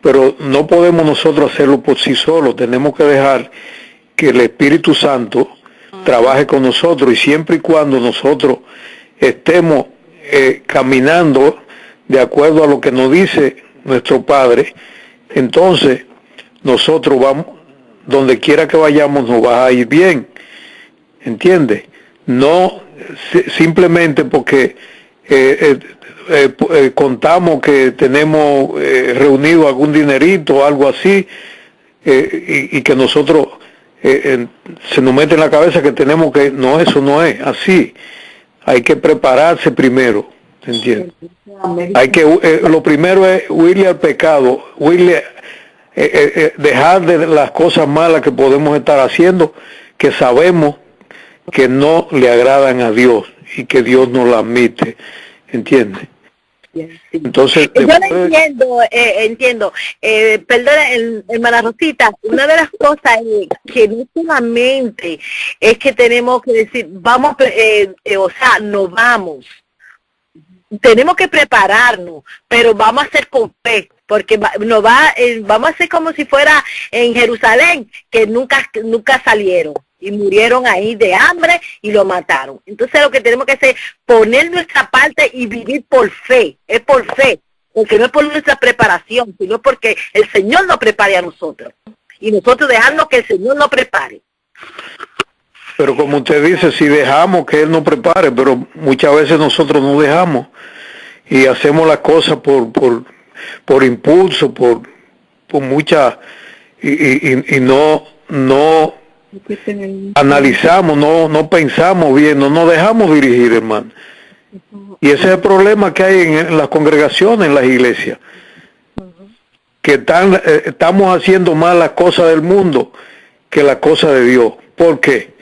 pero no podemos nosotros hacerlo por sí solos. Tenemos que dejar que el Espíritu Santo trabaje con nosotros, y siempre y cuando nosotros estemos caminando de acuerdo a lo que nos dice nuestro Padre, entonces nosotros vamos, donde quiera que vayamos nos va a ir bien, ¿entiendes? No simplemente porque contamos que tenemos reunido algún dinerito o algo así, y que nosotros se nos mete en la cabeza que tenemos que... No, eso no es así. Hay que prepararse primero, ¿entiendes? Hay que lo primero es huirle al pecado, huirle dejar de las cosas malas que podemos estar haciendo, que sabemos que no le agradan a Dios y que Dios no la admite, ¿entiendes? Entonces, yo lo entiendo, perdón, hermana Rosita, una de las cosas que no solamente es que tenemos que decir, vamos, o sea, no vamos, tenemos que prepararnos, pero vamos a hacer con fe, porque vamos a hacer como si fuera en Jerusalén, que nunca salieron y murieron ahí de hambre y lo mataron. Entonces lo que tenemos que hacer es poner nuestra parte y vivir por fe, es por fe, porque no es por nuestra preparación, sino porque el Señor nos prepare a nosotros y nosotros dejarnos que el Señor nos prepare. Pero como usted dice, si dejamos que Él nos prepare, pero muchas veces nosotros no dejamos y hacemos las cosas por impulso, por mucha, y no analizamos, no pensamos bien, no nos dejamos dirigir, hermano. Y ese es el problema que hay en las congregaciones, en las iglesias, que estamos haciendo más las cosas del mundo que las cosas de Dios. ¿Por qué?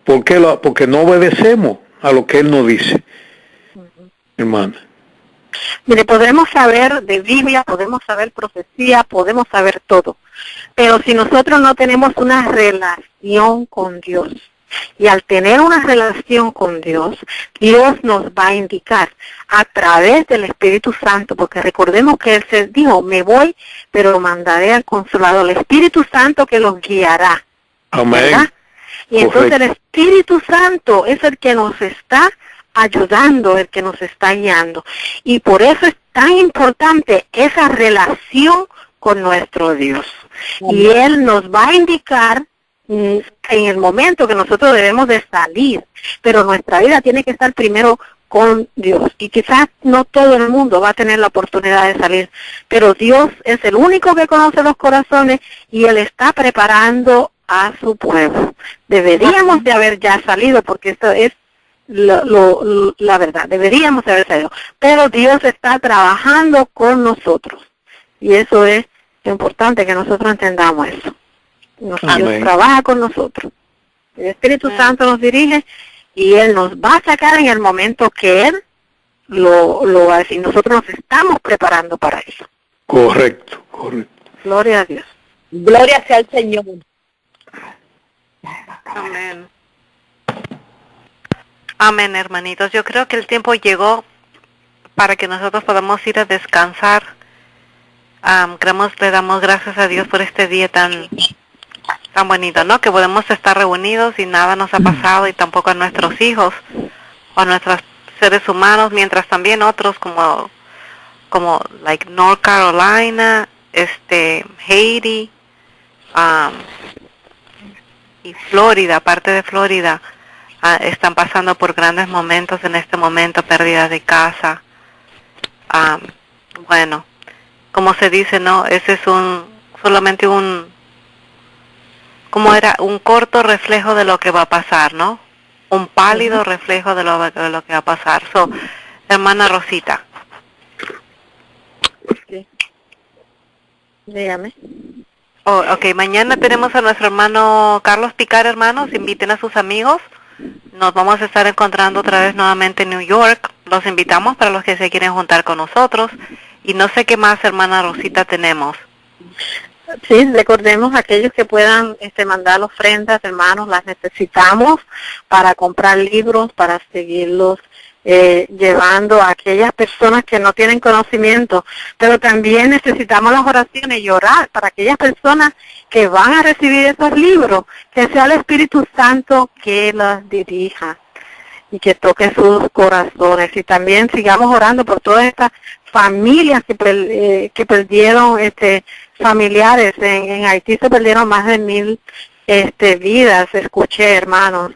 Porque no obedecemos a lo que Él nos dice, hermano. Mire, podemos saber de Biblia, podemos saber profecía, podemos saber todo, pero si nosotros no tenemos una relación con Dios, y al tener una relación con Dios, Dios nos va a indicar a través del Espíritu Santo, porque recordemos que Él se dijo, me voy, pero mandaré al Consolador, el Espíritu Santo que los guiará. Amén. ¿Verdad? Y entonces el Espíritu Santo es el que nos está ayudando, el que nos está guiando. Y por eso es tan importante esa relación con nuestro Dios. Y Él nos va a indicar en el momento que nosotros debemos de salir, pero nuestra vida tiene que estar primero con Dios. Y quizás no todo el mundo va a tener la oportunidad de salir, pero Dios es el único que conoce los corazones y Él está preparando a su pueblo. Deberíamos de haber ya salido, porque esto es la verdad, deberíamos haber salido, pero Dios está trabajando con nosotros y eso es importante que nosotros entendamos eso. Dios trabaja con nosotros, el Espíritu Santo nos dirige y Él nos va a sacar en el momento que Él lo va a decir. Nosotros nos estamos preparando para eso. Correcto. Gloria a Dios. Gloria sea al Señor. Amén. Amén, hermanitos. Yo creo que el tiempo llegó para que nosotros podamos ir a descansar. Le damos gracias a Dios por este día tan bonito, ¿no? Que podemos estar reunidos y nada nos ha pasado, y tampoco a nuestros hijos o a nuestros seres humanos, mientras también otros como like North Carolina, Haiti, y Florida, parte de Florida, están pasando por grandes momentos en este momento, pérdida de casa. Bueno, como se dice, ¿no? Ese es solamente un corto reflejo de lo que va a pasar, ¿no? Un pálido reflejo de lo que va a pasar. Hermana Rosita. Dígame. Ok, mañana tenemos a nuestro hermano Carlos Picar, hermanos. Inviten a sus amigos. Nos vamos a estar encontrando otra vez nuevamente en New York. Los invitamos para los que se quieren juntar con nosotros. Y no sé qué más, hermana Rosita, tenemos. Sí, recordemos a aquellos que puedan mandar ofrendas, hermanos, las necesitamos para comprar libros, para seguirlos llevando a aquellas personas que no tienen conocimiento, pero también necesitamos las oraciones y orar para aquellas personas que van a recibir esos libros, que sea el Espíritu Santo que las dirija y que toque sus corazones. Y también sigamos orando por todas estas familias que perdieron familiares. En Haití se perdieron más de 1000 vidas, escuché, hermanos.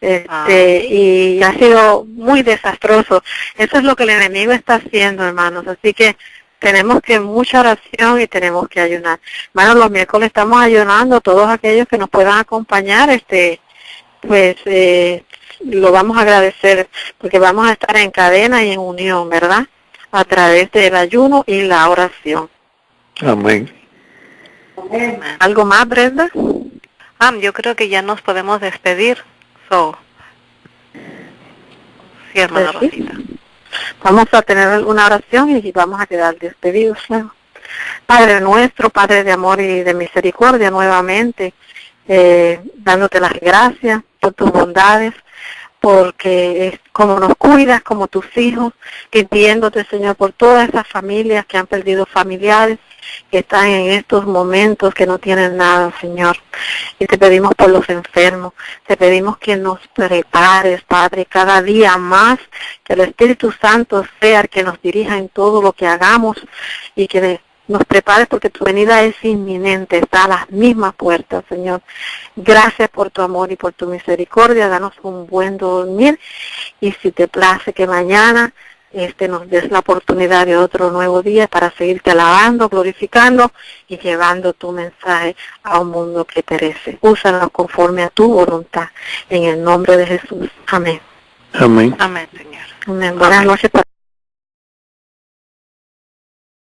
Y ha sido muy desastroso. Eso es lo que el enemigo está haciendo, hermanos. Así que tenemos que mucha oración y tenemos que ayunar. Hermanos, los miércoles estamos ayunando. Todos aquellos que nos puedan acompañar, lo vamos a agradecer, porque vamos a estar en cadena y en unión, ¿verdad? A través del ayuno y la oración. Amén. ¿Algo más, Brenda? Yo creo que ya nos podemos despedir. Sí, hermana Pues sí. Rosita. Vamos a tener una oración y vamos a quedar despedidos luego. Padre nuestro, Padre de amor y de misericordia, nuevamente, dándote las gracias por tus bondades, porque como nos cuidas, como tus hijos, pidiéndote, Señor, por todas esas familias que han perdido familiares, que están en estos momentos que no tienen nada, Señor. Y te pedimos por los enfermos, te pedimos que nos prepares, Padre, cada día más, que el Espíritu Santo sea el que nos dirija en todo lo que hagamos y que nos prepares porque tu venida es inminente, está a las mismas puertas, Señor. Gracias por tu amor y por tu misericordia, danos un buen dormir y si te place que mañana nos des la oportunidad de otro nuevo día para seguirte alabando, glorificando y llevando tu mensaje a un mundo que perece. Úsanos conforme a tu voluntad. En el nombre de Jesús. Amén. Amén. Amén, Señor. Amén. Buenas noches para